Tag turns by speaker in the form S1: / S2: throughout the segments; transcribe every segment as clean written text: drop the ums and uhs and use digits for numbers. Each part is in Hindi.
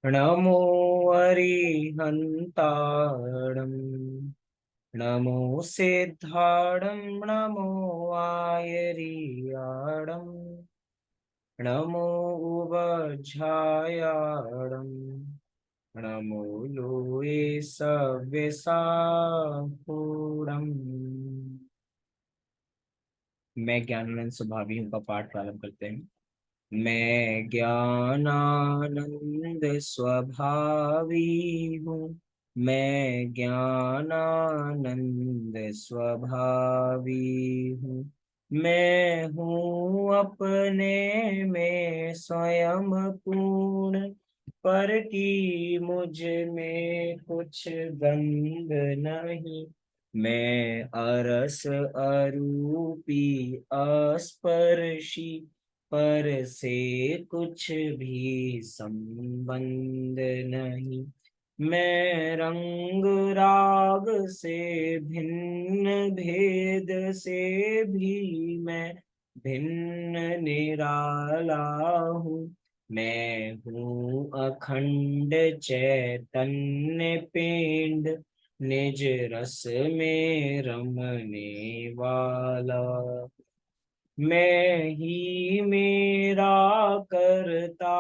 S1: नमो अरिहन्ताणं नमो सिद्धाणं नमो आयर्याणं नमो उवझायाणं नमो लोये सव्यसापूर्णम्। मैं ज्ञानानंद स्वभावी हूँ का पाठ प्रारंभ करते हैं। मैं ज्ञानानंद स्वभावी हूँ। मैं ज्ञानानंद स्वभावी हूँ। मैं हूँ अपने में स्वयं पूर्ण, पर की मुझ में कुछ गंध नहीं। मैं अरस अरूपी अस्पर्शी, पर से कुछ भी संबंध नहीं। मैं रंग राग से भिन्न, भेद से भी मैं भिन्न निराला हूँ। मैं हूँ अखंड चैतन्य पिंड, निज रस में रमने वाला। मैं ही मेरा करता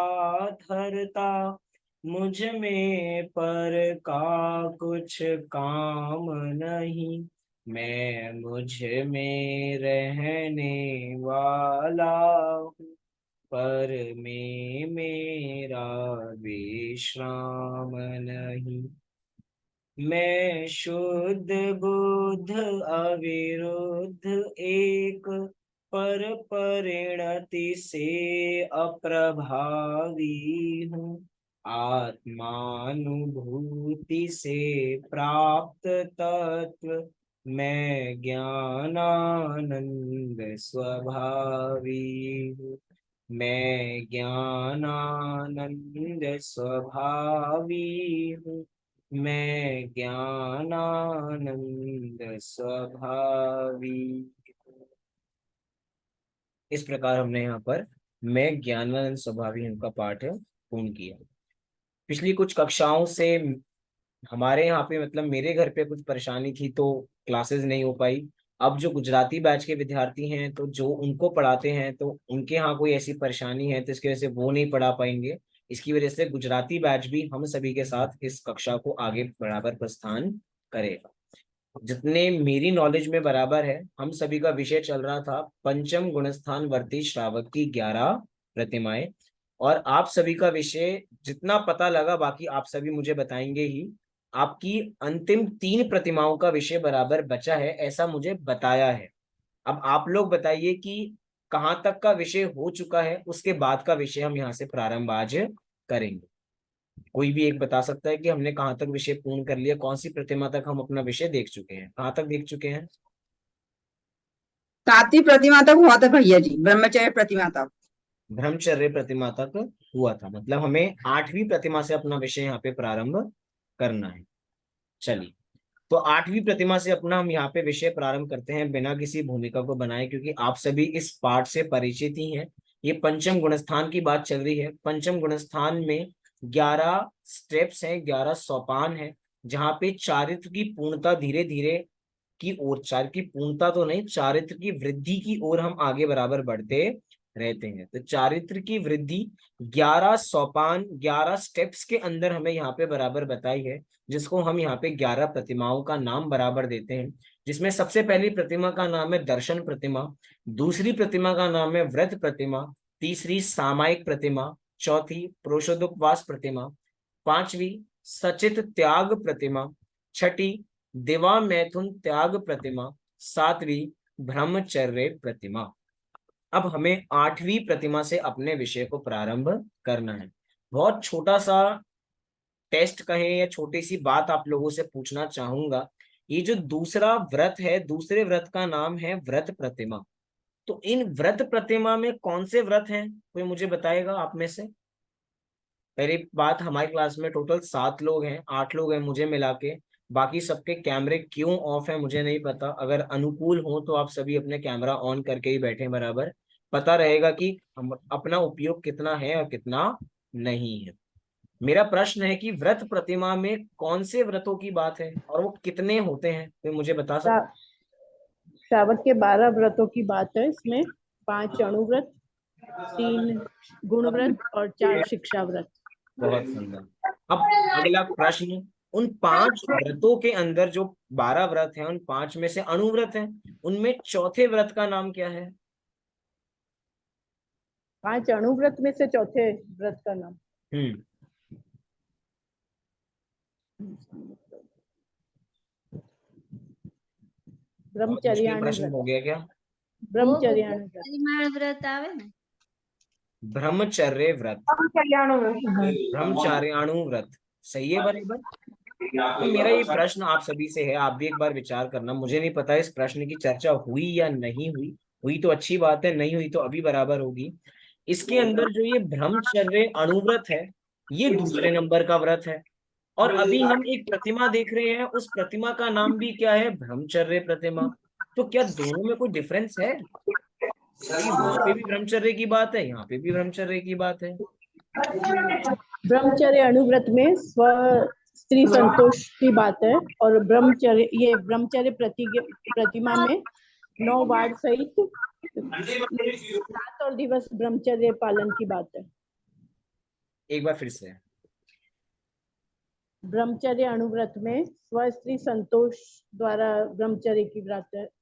S1: धरता, मुझ में पर का कुछ काम नहीं। मैं मुझ में रहने वाला हूँ, पर में मेरा विश्राम नहीं। मैं शुद्ध बुद्ध अविरुद्ध एक, पर परिणति से अप्रभावी हूँ। आत्मानुभूति से प्राप्त तत्व, मैं ज्ञानानंद स्वभावी हूँ। मैं ज्ञानानंद स्वभावी हूँ। मैं ज्ञानानंद स्वभावी। इस प्रकार हमने यहाँ पर मैं ज्ञानानंद स्वभावी हूँ का पाठ पूर्ण किया। पिछली कुछ कक्षाओं से हमारे यहाँ पे मतलब मेरे घर पे कुछ परेशानी थी तो क्लासेस नहीं हो पाई। अब जो गुजराती बैच के विद्यार्थी हैं तो जो उनको पढ़ाते हैं तो उनके यहाँ कोई ऐसी परेशानी है तो इसकी वजह से वो नहीं पढ़ा पाएंगे। इसकी वजह से गुजराती बैच भी हम सभी के साथ इस कक्षा को आगे बराबर प्रस्थान करेगा। जितने मेरी नॉलेज में बराबर है, हम सभी का विषय चल रहा था पंचम गुणस्थान वर्ती श्रावक की 11 प्रतिमाएं। और आप सभी का विषय जितना पता लगा, बाकी आप सभी मुझे बताएंगे ही, आपकी अंतिम 3 प्रतिमाओं का विषय बराबर बचा है ऐसा मुझे बताया है। अब आप लोग बताइए कि कहाँ तक का विषय हो चुका है, उसके बाद का विषय हम यहाँ से प्रारंभ आज करेंगे। कोई भी एक बता सकता है कि हमने कहाँ तक विषय पूर्ण कर लिया, कौन सी प्रतिमा तक हम अपना विषय देख चुके हैं, कहाँ तक देख चुके हैं?
S2: 7वीं प्रतिमा तक हुआ था भैया जी, ब्रह्मचर्य प्रतिमा तक।
S1: ब्रह्मचर्य प्रतिमा तक हुआ था, मतलब हमें 8वीं प्रतिमा से अपना विषय यहाँ पे प्रारंभ करना है। चलिए, तो 8वीं प्रतिमा से अपना हम यहाँ पे विषय प्रारंभ करते हैं बिना किसी भूमिका को बनाए, क्योंकि आप सभी इस पाठ से परिचित ही हैं। ये पंचम गुणस्थान की बात चल रही है। पंचम गुणस्थान में 11 स्टेप्स हैं, 11 सोपान है, जहाँ पे चारित्र की पूर्णता धीरे धीरे की ओर, चारित्र की पूर्णता तो नहीं, चारित्र की वृद्धि की ओर हम आगे बराबर बढ़ते रहते हैं। तो चारित्र की वृद्धि 11 सोपान, 11 स्टेप्स के अंदर हमें यहाँ पे बराबर बताई है, जिसको हम यहाँ पे 11 प्रतिमाओं का नाम बराबर देते हैं। जिसमें सबसे पहली प्रतिमा का नाम है दर्शन प्रतिमा, दूसरी प्रतिमा का नाम है व्रत प्रतिमा, तीसरी सामायिक प्रतिमा, चौथी प्रोषदोपवास प्रतिमा, पांचवी सचित त्याग प्रतिमा, छठी दिवा मैथुन त्याग प्रतिमा, सातवीं ब्रह्मचर्य प्रतिमा। अब हमें 8वीं प्रतिमा से अपने विषय को प्रारंभ करना है। बहुत छोटा सा टेस्ट कहें या छोटी सी बात आप लोगों से पूछना चाहूंगा। ये जो दूसरा व्रत है, दूसरे व्रत का नाम है व्रत प्रतिमा। तो इन व्रत प्रतिमा में कौन से व्रत हैं, कोई मुझे बताएगा आप में से? पहली बात, हमारी क्लास में टोटल 7 लोग हैं, 8 लोग हैं मुझे मिला के। बाकी सबके कैमरे क्यों ऑफ है मुझे नहीं पता। अगर अनुकूल हो तो आप सभी अपने कैमरा ऑन करके ही बैठे बराबर, पता रहेगा कि हम अपना उपयोग कितना है और कितना नहीं है। मेरा प्रश्न है कि व्रत प्रतिमा में कौन से व्रतों की बात है और वो कितने होते हैं, तो मुझे बता सकते?
S3: श्रावण के 12 व्रतों की बात है इसमें। 5 अणुव्रत, 3 गुणव्रत और 4 शिक्षा व्रत।
S1: बहुत सुंदर। अब अगला प्रश्न, उन 5 व्रतों के अंदर जो 12 व्रत हैं, उन 5 में से अणुव्रत हैं, उनमें चौथे व्रत का नाम क्या है?
S3: 5 अणुव्रत में से चौथे व्रत का नाम ब्रह्मचर्य
S1: प्रश्न हो
S3: व्रत।
S1: गया क्या?
S3: ब्रह्मचर्य
S4: व्रत आवे ना,
S1: ब्रह्मचर्य व्रत, ब्रह्मचार्याणु व्रत, सही है बराबर। तो मेरा ये प्रश्न आप सभी से है, आप भी एक बार विचार करना। मुझे नहीं पता इस प्रश्न की चर्चा हुई या नहीं हुई, हुई तो अच्छी बात है, नहीं हुई तो अभी बराबर होगी। इसके अंदर जो ये ब्रह्मचर्य अणुव्रत है, ये दूसरे नंबर का व्रत है। और अभी हम एक प्रतिमा देख रहे हैं, उस प्रतिमा का नाम भी क्या है? ब्रह्मचर्य प्रतिमा। तो क्या दोनों में कोई डिफरेंस है? क्योंकि वहां पे भी ब्रह्मचर्य की बात है, यहाँ पे भी ब्रह्मचर्य की बात है।
S3: ब्रह्मचर्य अणुव्रत में स्व स्त्री संतोष की बात है, और ब्रह्मचर्य प्रतिमा में 9 वार सहित 7 और दिवस ब्रह्मचर्य पालन की बात है।
S1: एक बार फिर से।
S3: ब्रह्मचर्य अणुव्रत में स्व स्त्री संतोष द्वारा ब्रह्मचर्य की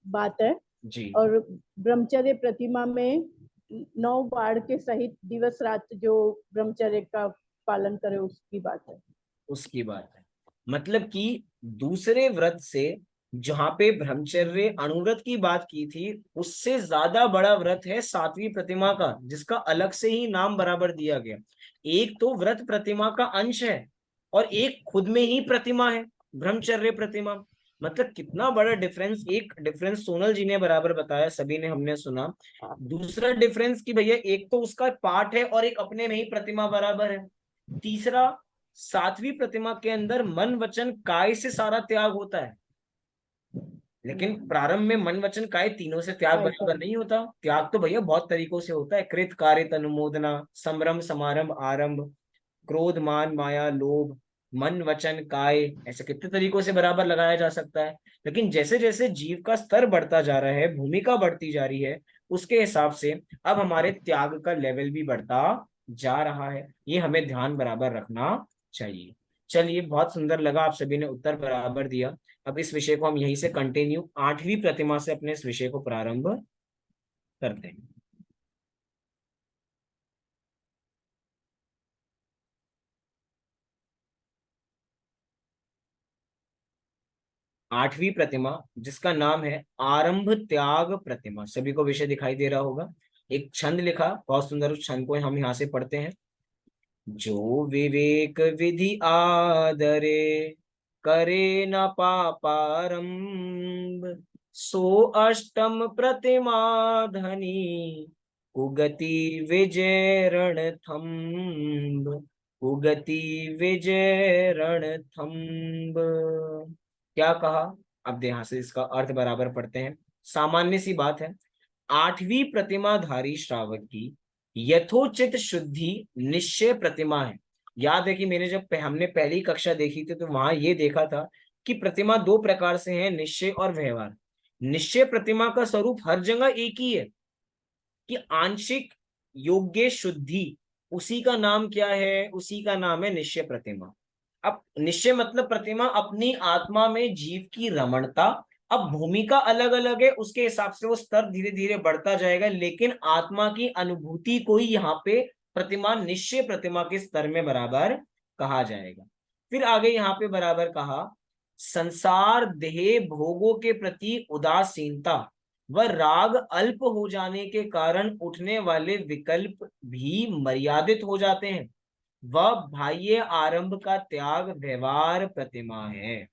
S3: बात है
S1: जी।
S3: और ब्रह्मचर्य प्रतिमा में 9 वार के सहित दिवस रात जो ब्रह्मचर्य का पालन करे उसकी बात है।
S1: उसकी बात है, मतलब कि दूसरे व्रत से जहां पे ब्रह्मचर्य अणुव्रत की बात की थी, उससे ज्यादा बड़ा व्रत है 7वीं प्रतिमा का, जिसका अलग से ही नाम बराबर दिया गया। एक तो व्रत प्रतिमा का अंश है और एक खुद में ही प्रतिमा है, ब्रह्मचर्य प्रतिमा। मतलब कितना बड़ा डिफरेंस। एक डिफरेंस सोनल जी ने बराबर बताया, सभी ने हमने सुना। दूसरा डिफरेंस कि भैया एक तो उसका पाठ है और एक अपने में ही प्रतिमा बराबर है। तीसरा, 7वीं प्रतिमा के अंदर मन वचन काय से सारा त्याग होता है, लेकिन प्रारंभ में मन वचन काय तीनों से त्याग बराबर नहीं होता। त्याग तो भैया बहुत तरीकों से होता है, कृत कारित अनुमोदना, संभ्रम समारंभ आरंभ, क्रोध मान माया लोभ, मन वचन काय, ऐसे कितने तरीकों से बराबर लगाया जा सकता है। लेकिन जैसे जैसे जीव का स्तर बढ़ता जा रहा है, भूमिका बढ़ती जा रही है, उसके हिसाब से अब हमारे त्याग का लेवल भी बढ़ता जा रहा है। ये हमें ध्यान बराबर रखना चाहिए। चलिए, बहुत सुंदर लगा, आप सभी ने उत्तर बराबर दिया। अब इस विषय को हम यहीं से कंटिन्यू 8वीं प्रतिमा से अपने इस विषय को प्रारंभ करते हैं। आठवीं प्रतिमा, जिसका नाम है आरंभ त्याग प्रतिमा। सभी को विषय दिखाई दे रहा होगा। एक छंद लिखा, बहुत सुंदर, उस छंद को हम यहाँ से पढ़ते हैं। जो विवेक विधि आदरे, करे न पापारंभ, सो अष्टम प्रतिमा धनी, कुगति विजय रणथंब, कुगति विजय रणथंब। क्या कहा? अब यहाँ से इसका अर्थ बराबर पढ़ते हैं। सामान्य सी बात है, 8वीं प्रतिमाधारी श्रावक की यथोचित शुद्धि निश्चय प्रतिमा है। याद है कि मैंने जब हमने पहली कक्षा देखी थी तो वहां ये देखा था कि प्रतिमा 2 प्रकार से है, निश्चय और व्यवहार। निश्चय प्रतिमा का स्वरूप हर जगह एक ही है कि आंशिक योग्य शुद्धि, उसी का नाम क्या है? उसी का नाम है निश्चय प्रतिमा। अब निश्चय मतलब प्रतिमा अपनी आत्मा में जीव की रमणता। अब भूमिका अलग अलग है, उसके हिसाब से वो स्तर धीरे धीरे बढ़ता जाएगा, लेकिन आत्मा की अनुभूति को ही यहाँ पे प्रतिमा निश्चय प्रतिमा के स्तर में बराबर कहा जाएगा। फिर आगे यहाँ पे बराबर कहा, संसार देह भोगों के प्रति उदासीनता व राग अल्प हो जाने के कारण उठने वाले विकल्प भी मर्यादित हो जाते हैं, वह बाह्य आरंभ का त्याग व्यवहार प्रतिमा है।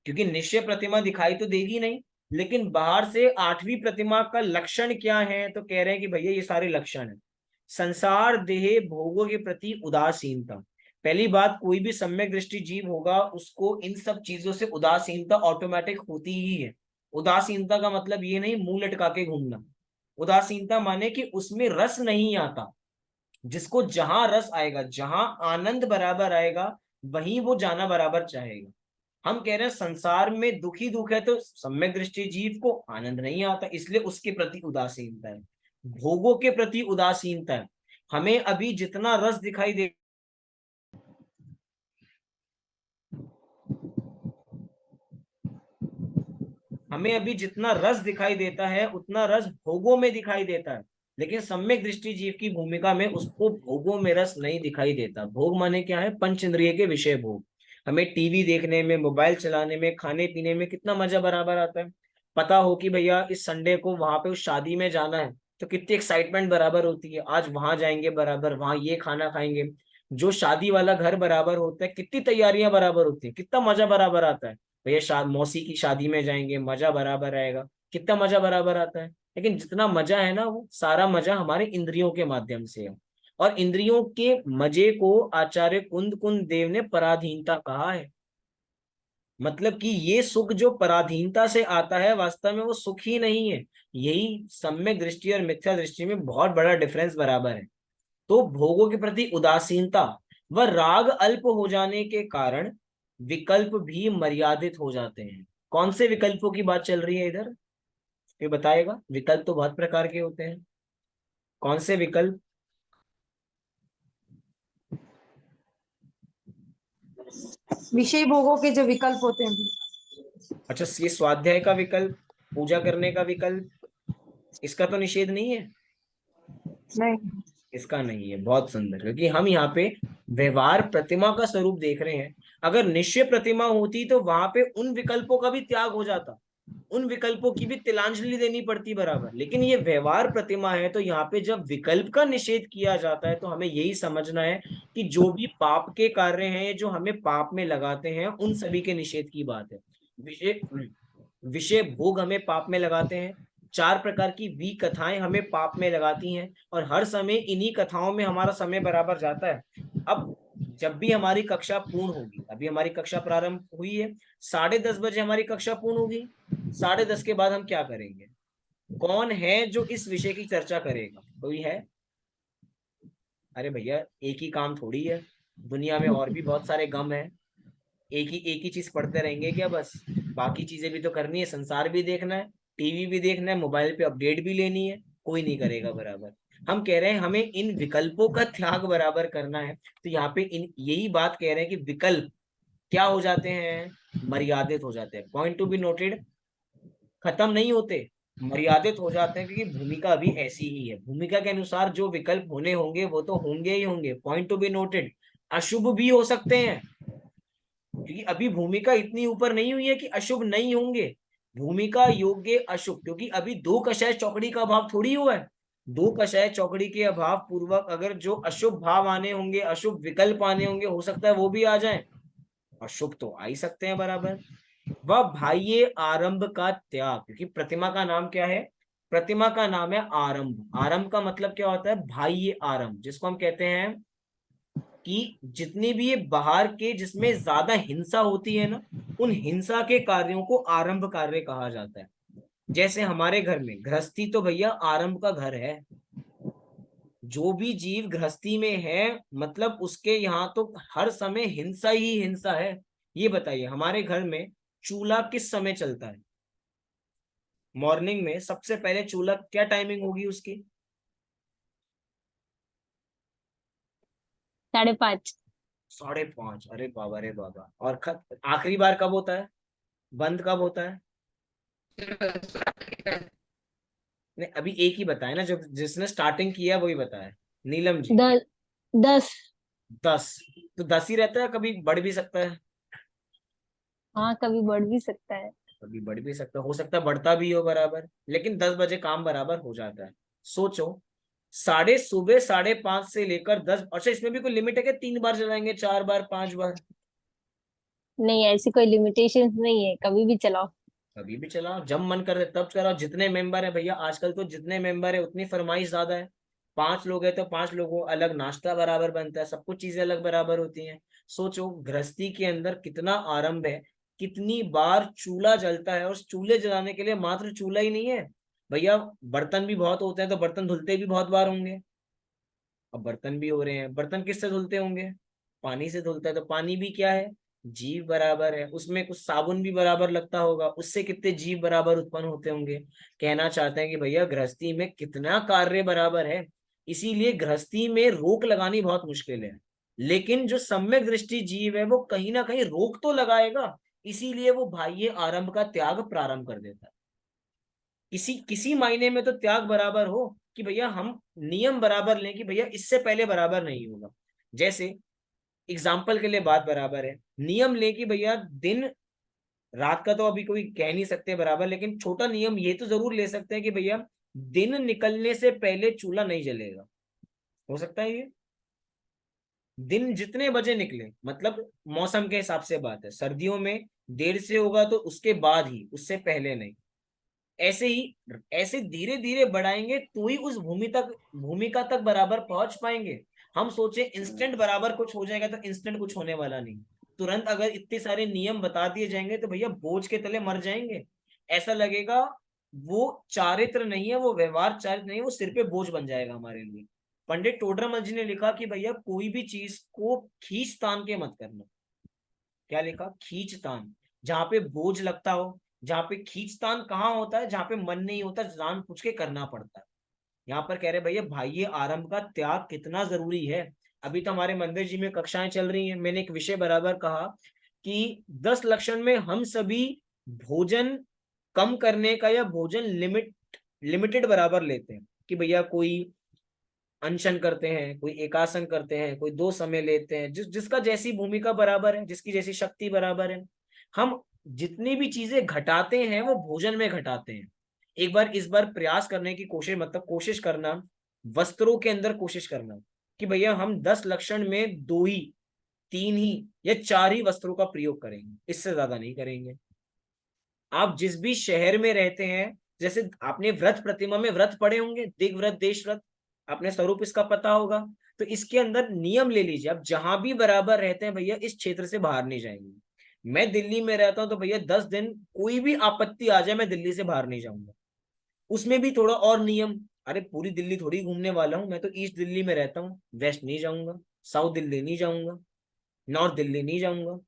S1: क्योंकि निश्चय प्रतिमा दिखाई तो देगी नहीं, लेकिन बाहर से 8वीं प्रतिमा का लक्षण क्या है? तो कह रहे हैं कि भैया ये सारे लक्षण है। संसार देह भोगों के प्रति उदासीनता। पहली बात, कोई भी सम्यक दृष्टि जीव होगा उसको इन सब चीजों से उदासीनता ऑटोमेटिक होती ही है। उदासीनता का मतलब ये नहीं मुंह लटका के घूमना। उदासीनता माने कि उसमें रस नहीं आता, जिसको जहां रस आएगा, जहां आनंद बराबर आएगा, वहीं वो जाना बराबर चाहेगा। हम कह रहे हैं संसार में दुख ही दुख है, तो सम्यक दृष्टि जीव को आनंद नहीं आता, इसलिए उसके प्रति उदासीनता है, भोगों के प्रति उदासीनता है। हमें अभी जितना रस दिखाई दे, हमें अभी जितना रस दिखाई देता है उतना रस भोगों में दिखाई देता है, लेकिन सम्यक दृष्टि जीव की भूमिका में उसको भोगों में रस नहीं दिखाई देता। भोग माने क्या है? पंच इंद्रिय के विषय भोग। हमें टीवी देखने में, मोबाइल चलाने में, खाने पीने में कितना मजा बराबर आता है। पता हो कि भैया इस संडे को वहां पे उस शादी में जाना है, तो कितनी एक्साइटमेंट बराबर होती है, आज वहां जाएंगे बराबर, वहां ये खाना खाएंगे। जो शादी वाला घर बराबर होता है, कितनी तैयारियां बराबर होती है, कितना मजा बराबर आता है। भैया मौसी की शादी में जाएंगे, मजा बराबर आएगा, कितना मजा बराबर आता है। लेकिन जितना मजा है ना, वो सारा मजा हमारे इंद्रियों के माध्यम से है। और इंद्रियों के मजे को आचार्य कुंद कुंद देव ने पराधीनता कहा है। मतलब कि ये सुख जो पराधीनता से आता है, वास्तव में वो सुख ही नहीं है। यही सम्यक दृष्टि और मिथ्या दृष्टि में बहुत बड़ा डिफरेंस बराबर है। तो भोगों के प्रति उदासीनता व राग अल्प हो जाने के कारण विकल्प भी मर्यादित हो जाते हैं। कौन से विकल्पों की बात चल रही है इधर, ये बताएगा? विकल्प तो बहुत प्रकार के होते हैं, कौन से विकल्प?
S5: विषय भोगों के जो विकल्प होते हैं।
S1: अच्छा, ये स्वाध्याय का विकल्प, पूजा करने का विकल्प, इसका तो निषेध नहीं है।
S5: नहीं।
S1: इसका नहीं है, बहुत सुंदर, क्योंकि हम यहाँ पे व्यवहार प्रतिमा का स्वरूप देख रहे हैं। अगर निश्चय प्रतिमा होती तो वहां पे उन विकल्पों का भी त्याग हो जाता, उन विकल्पों की भी तिलांजलि देनी पड़ती बराबर। लेकिन ये व्यवहार प्रतिमा है, तो यहाँ पे जब विकल्प का निषेध किया जाता है तो हमें यही समझना है कि जो भी पाप के कार्य हैं, जो हमें पाप में लगाते हैं, उन सभी के निषेध की बात है। विषय विषय भोग हमें पाप में लगाते हैं, 4 प्रकार की वी कथाएं हमें पाप में लगाती हैं, और हर समय इन्हीं कथाओं में हमारा समय बराबर जाता है। अब जब भी हमारी कक्षा पूर्ण होगी, अभी हमारी कक्षा प्रारंभ हुई है, 10:30 बजे हमारी कक्षा पूर्ण होगी। 10:30 के बाद हम क्या करेंगे? कौन है जो इस विषय की चर्चा करेगा? कोई है? अरे भैया, एक ही काम थोड़ी है, दुनिया में और भी बहुत सारे गम है। एक ही चीज पढ़ते रहेंगे क्या बस? बाकी चीजें भी तो करनी है, संसार भी देखना है, टीवी भी देखना है, मोबाइल पे अपडेट भी लेनी है। कोई नहीं करेगा बराबर। हम कह रहे हैं हमें इन विकल्पों का त्याग बराबर करना है। तो यहाँ पे इन यही बात कह रहे हैं कि विकल्प क्या हो जाते हैं? मर्यादित हो जाते हैं। पॉइंट टू बी नोटेड, खत्म नहीं होते, मर्यादित हो जाते हैं, क्योंकि भूमिका अभी ऐसी ही है। भूमिका के अनुसार जो विकल्प होने होंगे वो तो होंगे ही होंगे। पॉइंट टू बी नोटेड, अशुभ भी हो सकते हैं, क्योंकि अभी भूमिका इतनी ऊपर नहीं हुई है कि अशुभ नहीं होंगे। भूमिका योग्य अशुभ, क्योंकि अभी दो कषाय चौकड़ी का अभाव थोड़ी हुआ है। दो कषाय चौकड़ी के अभाव पूर्वक अगर जो अशुभ भाव आने होंगे, अशुभ विकल्प आने होंगे, हो सकता है वो भी आ जाए, अशुभ तो आ ही सकते हैं बराबर। वह बाह्य आरंभ का त्याग, क्योंकि प्रतिमा का नाम क्या है? प्रतिमा का नाम है आरंभ। आरंभ का मतलब क्या होता है? बाह्य आरंभ, जिसको हम कहते हैं कि जितनी भी ये बाहर के, जिसमें ज्यादा हिंसा होती है ना, उन हिंसा के कार्यों को आरंभ कार्य कहा जाता है। जैसे हमारे घर में गृहस्थी तो भैया आरंभ का घर है। जो भी जीव गृहस्थी में है, मतलब उसके यहाँ तो हर समय हिंसा ही हिंसा है। ये बताइए, हमारे घर में चूल्हा किस समय चलता है? मॉर्निंग में सबसे पहले चूल्हा क्या टाइमिंग होगी उसकी?
S4: 5:30।
S1: 5:30? अरे बाबा, अरे बाबा। और आखिरी बार कब होता है? बंद कब होता है? नहीं, अभी एक ही बताया ना, जो जिसने स्टार्टिंग किया वही बताया। नीलम जी।
S4: 10।
S1: 10? तो 10 ही रहता है, कभी बढ़ भी सकता है।
S4: हाँ, कभी बढ़ भी सकता है।
S1: कभी बढ़ भी सकता है, हो सकता है बढ़ता भी हो बराबर, लेकिन 10 बजे काम बराबर हो जाता है। सोचो, सुबह 5:30 से लेकर 10। अच्छा, इसमें भी कोई लिमिट है क्या? 3 बार चलाएंगे, 4 बार, 5 बार?
S4: नहीं, ऐसी कोई लिमिटेशंस नहीं है, कभी भी चलाओ।
S1: कभी भी चलाओ, जब मन करे तब चलाओ। जितने मेंबर है भैया, आजकल तो जितने मेंबर है उतनी फरमाइश ज्यादा है। 5 लोग है तो 5 लोगों अलग नाश्ता बराबर बनता है, सब कुछ चीजें अलग बराबर होती हैं। सोचो, गृहस्थी के अंदर कितना आरंभ है, कितनी बार चूल्हा जलता है। और उस चूल्हे जलाने के लिए मात्र चूल्हा ही नहीं है भैया, बर्तन भी बहुत होते हैं, तो बर्तन धुलते भी बहुत बार होंगे। अब बर्तन भी हो रहे हैं, बर्तन किससे धुलते होंगे? पानी से धुलता है, तो पानी भी क्या है? जीव बराबर है। उसमें कुछ साबुन भी बराबर लगता होगा, उससे कितने जीव बराबर उत्पन्न होते होंगे। कहना चाहते हैं कि भैया गृहस्थी में कितना कार्य बराबर है, इसीलिए गृहस्थी में रोक लगानी बहुत मुश्किल है। लेकिन जो सम्यक दृष्टि जीव है वो कहीं ना कहीं रोक तो लगाएगा, इसीलिए वो बाह्य आरंभ का त्याग प्रारंभ कर देता है। किसी किसी मायने में तो त्याग बराबर हो कि भैया हम नियम बराबर लें कि भैया इससे पहले बराबर नहीं होगा। जैसे एग्जाम्पल के लिए बात बराबर है, नियम ले कि भैया दिन रात का तो अभी कोई कह नहीं सकते बराबर, लेकिन छोटा नियम ये तो जरूर ले सकते हैं कि भैया दिन निकलने से पहले चूल्हा नहीं जलेगा। हो सकता है ये? दिन जितने बजे निकले, मतलब मौसम के हिसाब से बात है, सर्दियों में देर से होगा तो उसके बाद ही, उससे पहले नहीं। ऐसे ही ऐसे धीरे धीरे बढ़ाएंगे तो ही उस भूमिका तक बराबर पहुंच पाएंगे। हम सोचे इंस्टेंट बराबर कुछ हो जाएगा, तो इंस्टेंट कुछ होने वाला नहीं। तुरंत अगर इतने सारे नियम बता दिए जाएंगे तो भैया बोझ के तले मर जाएंगे। ऐसा लगेगा वो चारित्र नहीं है, वो व्यवहार चारित्र नहीं है, वो सिर पे बोझ बन जाएगा हमारे लिए। पंडित टोडरमल जी ने लिखा कि भैया कोई भी चीज को खींच तान के मत करना। क्या लिखा? खींच तान। जहां पे बोझ लगता हो, जहां पे खींचतान कहाँ होता है? जहां पे मन नहीं होता, जान पूछ के करना पड़ता है। यहाँ पर कह रहे भैया बाह्य आरंभ का त्याग कितना जरूरी है। अभी तो हमारे मंदिर जी में कक्षाएं चल रही हैं, मैंने एक विषय बराबर कहा कि 10 लक्षण में हम सभी भोजन कम करने का या भोजन लिमिटेड बराबर लेते हैं कि भैया कोई अनशन करते हैं, कोई एकासन करते हैं, कोई 2 समय लेते हैं, जिसका जैसी भूमिका बराबर है, जिसकी जैसी शक्ति बराबर है। हम जितनी भी चीजें घटाते हैं वो भोजन में घटाते हैं। एक बार इस बार प्रयास करने की कोशिश, मतलब कोशिश करना, वस्त्रों के अंदर कोशिश करना कि भैया हम 10 लक्षण में 2 ही, 3 ही या 4 ही वस्त्रों का प्रयोग करेंगे, इससे ज्यादा नहीं करेंगे। आप जिस भी शहर में रहते हैं, जैसे आपने व्रत प्रतिमा में व्रत पढ़े होंगे, दिग व्रत, देश व्रत, आपने स्वरूप इसका पता होगा। तो इसके अंदर नियम ले लीजिए, आप जहां भी बराबर रहते हैं भैया इस क्षेत्र से बाहर नहीं जाएंगे। मैं दिल्ली में रहता हूं तो भैया 10 दिन कोई भी आपत्ति आ जाए मैं दिल्ली से बाहर नहीं जाऊंगा। उसमें भी थोड़ा और नियम, अरे पूरी दिल्ली थोड़ी घूमने वाला हूँ, मैं तो ईस्ट दिल्ली में रहता हूँ, वेस्ट नहीं जाऊंगा, साउथ दिल्ली नहीं जाऊंगा, नॉर्थ दिल्ली नहीं जाऊंगा,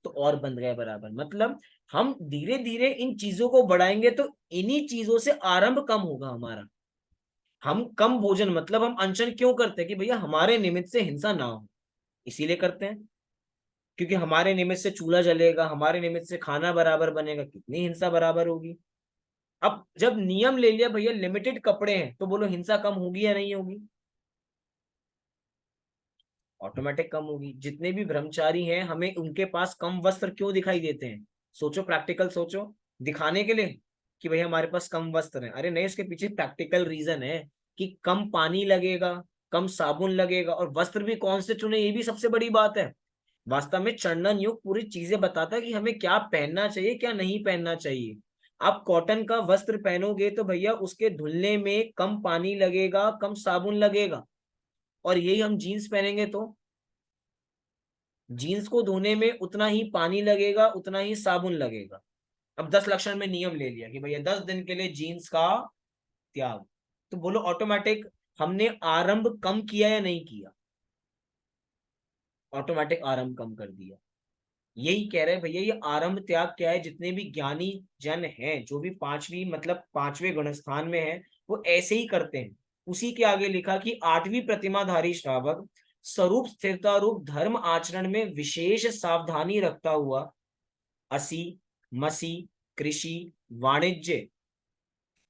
S1: तो और बंद गए बराबर। मतलब हम धीरे धीरे इन चीजों को बढ़ाएंगे तो इन्हीं चीजों से आरंभ कम होगा हमारा। हम कम भोजन, मतलब हम अनशन क्यों करते हैं कि भैया हमारे निमित्त से हिंसा ना हो, इसीलिए करते हैं। क्योंकि हमारे निमित्त से चूल्हा जलेगा, हमारे निमित्त से खाना बराबर बनेगा, कितनी हिंसा बराबर होगी। अब जब नियम ले लिया भैया लिमिटेड कपड़े हैं, तो बोलो हिंसा कम होगी या नहीं होगी? ऑटोमेटिक कम होगी। जितने भी ब्रह्मचारी हैं हमें उनके पास कम वस्त्र क्यों दिखाई देते हैं? सोचो, प्रैक्टिकल सोचो। दिखाने के लिए कि भाई हमारे पास कम वस्त्र हैं? अरे नहीं, इसके पीछे प्रैक्टिकल रीजन है कि कम पानी लगेगा, कम साबुन लगेगा, और वस्त्र भी कौन से चुने, ये भी सबसे बड़ी बात है। वास्तव में चंदन योग पूरी चीजें बताता है कि हमें क्या पहनना चाहिए, क्या नहीं पहनना चाहिए। आप कॉटन का वस्त्र पहनोगे तो भैया उसके धुलने में कम पानी लगेगा, कम साबुन लगेगा। और यही हम जीन्स पहनेंगे तो जीन्स को धोने में उतना ही पानी लगेगा, उतना ही साबुन लगेगा। अब 10 लक्षण में नियम ले लिया कि भैया 10 दिन के लिए जीन्स का त्याग, तो बोलो ऑटोमेटिक हमने आरंभ कम किया या नहीं किया? ऑटोमेटिक आरंभ कम कर दिया। यही कह रहे हैं भैया ये आरंभ त्याग क्या है। जितने भी ज्ञानी जन हैं, जो भी पांचवी मतलब 5वें गुणस्थान में है, वो ऐसे ही करते हैं। उसी के आगे लिखा कि 8वीं प्रतिमाधारी श्रावक स्वरूप स्थिरता रूप धर्म आचरण में विशेष सावधानी रखता हुआ असी, मसी, कृषि, वाणिज्य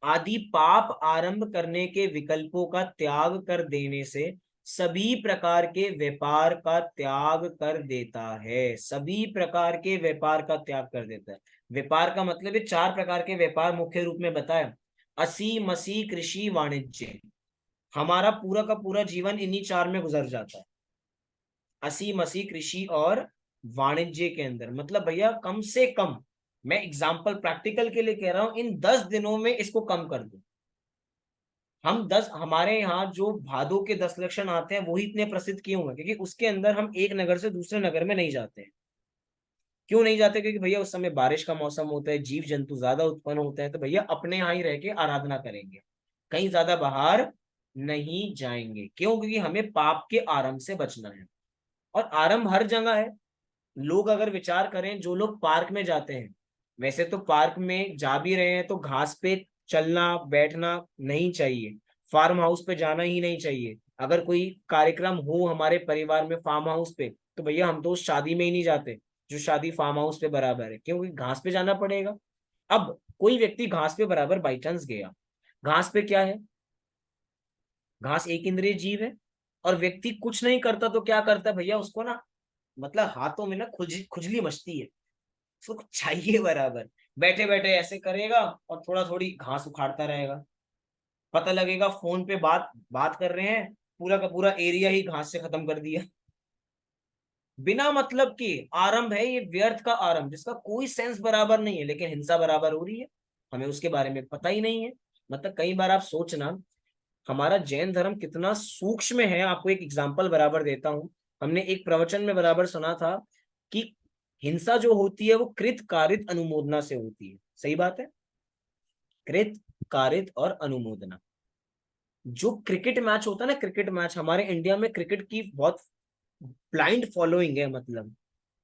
S1: आदि पाप आरंभ करने के विकल्पों का त्याग कर देने से सभी प्रकार के व्यापार का त्याग कर देता है। सभी प्रकार के व्यापार का त्याग कर देता है। व्यापार का मतलब है 4 प्रकार के व्यापार मुख्य रूप में बताया, असी, मसी, कृषि, वाणिज्य। हमारा पूरा का पूरा जीवन इन्हीं 4 में गुजर जाता है, असी, मसी, कृषि और वाणिज्य के अंदर। मतलब भैया कम से कम, मैं एग्जाम्पल प्रैक्टिकल के लिए कह रहा हूं, इन 10 दिनों में इसको कम कर दो। हमारे यहाँ जो भादों के 10 लक्षण आते हैं वही इतने प्रसिद्ध क्यों है? क्योंकि उसके अंदर हम एक नगर से दूसरे नगर में नहीं जाते हैं। क्यों नहीं जाते? क्योंकि भैया उस समय बारिश का मौसम होता है, जीव जंतु ज्यादा उत्पन्न होते हैं, तो भैया अपने यहाँ ही रह के आराधना करेंगे, कहीं ज्यादा बाहर नहीं जाएंगे। क्यों? क्योंकि हमें पाप के आरंभ से बचना है, और आरंभ हर जगह है। लोग अगर विचार करें, जो लोग पार्क में जाते हैं, वैसे तो पार्क में जा भी रहे हैं तो घास पे चलना बैठना नहीं चाहिए, फार्म हाउस पे जाना ही नहीं चाहिए। अगर कोई कार्यक्रम हो हमारे परिवार में फार्म हाउस पे, तो भैया हम तो उस शादी में ही नहीं जाते जो शादी फार्म हाउस पे बराबर है, क्योंकि घास पे जाना पड़ेगा। अब कोई व्यक्ति घास पे बराबर बाई चांस गया, घास पे क्या है? घास एक इंद्रिय जीव है, और व्यक्ति कुछ नहीं करता तो क्या करता है भैया? उसको ना, मतलब हाथों में ना खुजली मचती है, उसको कुछ चाहिए बराबर। बैठे बैठे ऐसे करेगा और थोड़ा थोड़ी घास उखाड़ता रहेगा। पता लगेगा फोन पे बात बात कर रहे हैं, पूरा का पूरा एरिया ही घास से खत्म कर दिया। बिना मतलब के आरंभ है ये, व्यर्थ का आरंभ जिसका कोई सेंस बराबर नहीं है, लेकिन हिंसा बराबर हो रही है, हमें उसके बारे में पता ही नहीं है। मतलब कई बार आप सोचना, हमारा जैन धर्म कितना सूक्ष्म है। आपको एक एग्जांपल बराबर देता हूं। हमने एक प्रवचन में बराबर सुना था कि हिंसा जो होती है वो कृत कारित अनुमोदना से होती है। सही बात है, कृत कारित और अनुमोदना। जो क्रिकेट मैच होता है ना, क्रिकेट मैच, हमारे इंडिया में क्रिकेट की बहुत ब्लाइंड फॉलोइंग है।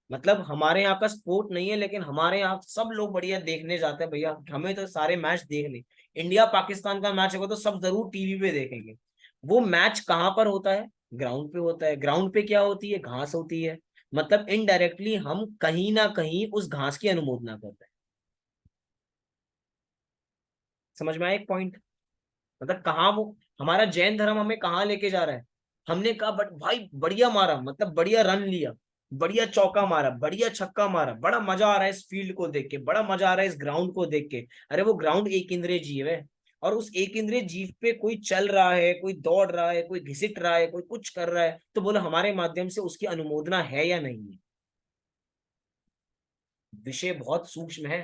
S1: मतलब हमारे यहाँ का स्पोर्ट नहीं है, लेकिन हमारे यहाँ सब लोग बढ़िया देखने जाते हैं भैया, हमें तो सारे मैच देखने। इंडिया पाकिस्तान का मैच होगा तो सब जरूर टीवी पे देखेंगे। वो मैच कहाँ पर होता है? ग्राउंड पे होता है। ग्राउंड पे क्या होती है? घास होती है। मतलब इनडायरेक्टली हम कहीं ना कहीं उस घास की अनुमोदना करते हैं। समझ में आया एक पॉइंट? मतलब कहाँ वो, हमारा जैन धर्म हमें कहाँ लेके जा रहा है? हमने कहा बट भाई बढ़िया मारा, मतलब बढ़िया रन लिया, बढ़िया चौका मारा, बढ़िया छक्का मारा, बड़ा मजा आ रहा है इस फील्ड को देख के, बड़ा मजा आ रहा है इस ग्राउंड को देख के। अरे वो ग्राउंड एक इंद्रिय जीव है, और उस एक इंद्रिय जीव पे कोई चल रहा है, कोई दौड़ रहा है, कोई घिसिट रहा है, कोई कुछ कर रहा है, तो बोलो हमारे माध्यम से उसकी अनुमोदना है या नहीं है? विषय बहुत सूक्ष्म है।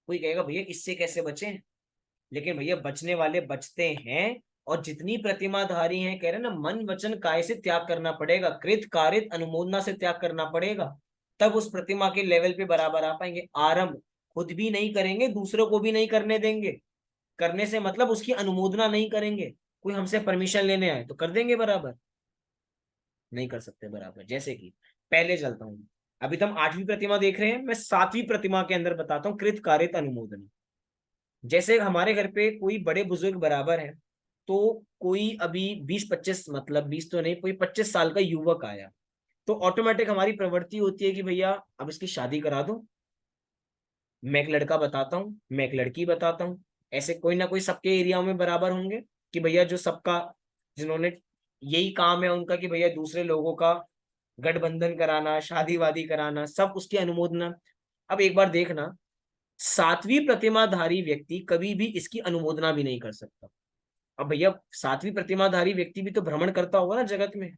S1: कोई कहेगा भैया इससे कैसे बचें, लेकिन भैया बचने वाले बचते हैं। और जितनी प्रतिमाधारी हैं, कह रहे हैं ना, मन वचन काय से त्याग करना पड़ेगा, कृत कारित अनुमोदना से त्याग करना पड़ेगा, तब उस प्रतिमा के लेवल पे बराबर आ पाएंगे। आरंभ खुद भी नहीं करेंगे, दूसरों को भी नहीं करने देंगे। करने से मतलब उसकी अनुमोदना नहीं करेंगे। कोई हमसे परमिशन लेने आए तो कर देंगे बराबर? नहीं कर सकते बराबर। जैसे कि पहले चलता हूँ, अभी तो हम आठवीं प्रतिमा देख रहे हैं, मैं सातवीं प्रतिमा के अंदर बताता हूँ कृत कारित अनुमोदन। जैसे हमारे घर पे कोई बड़े बुजुर्ग बराबर है, तो कोई अभी 20-25, मतलब 20 तो नहीं, कोई 25 साल का युवक आया, तो ऑटोमेटिक हमारी प्रवृत्ति होती है कि भैया अब इसकी शादी करा दो। मैं एक लड़का बताता हूँ, मैं एक लड़की बताता हूँ, ऐसे कोई ना कोई सबके एरिया में बराबर होंगे कि भैया जो सबका, जिन्होंने यही काम है उनका कि भैया दूसरे लोगों का गठबंधन कराना, शादी वादी कराना, सब उसकी अनुमोदना। अब एक बार देखना, सातवीं प्रतिमाधारी व्यक्ति कभी भी इसकी अनुमोदना भी नहीं कर सकता। अब भैया सातवीं प्रतिमाधारी व्यक्ति भी तो भ्रमण करता होगा ना जगत में,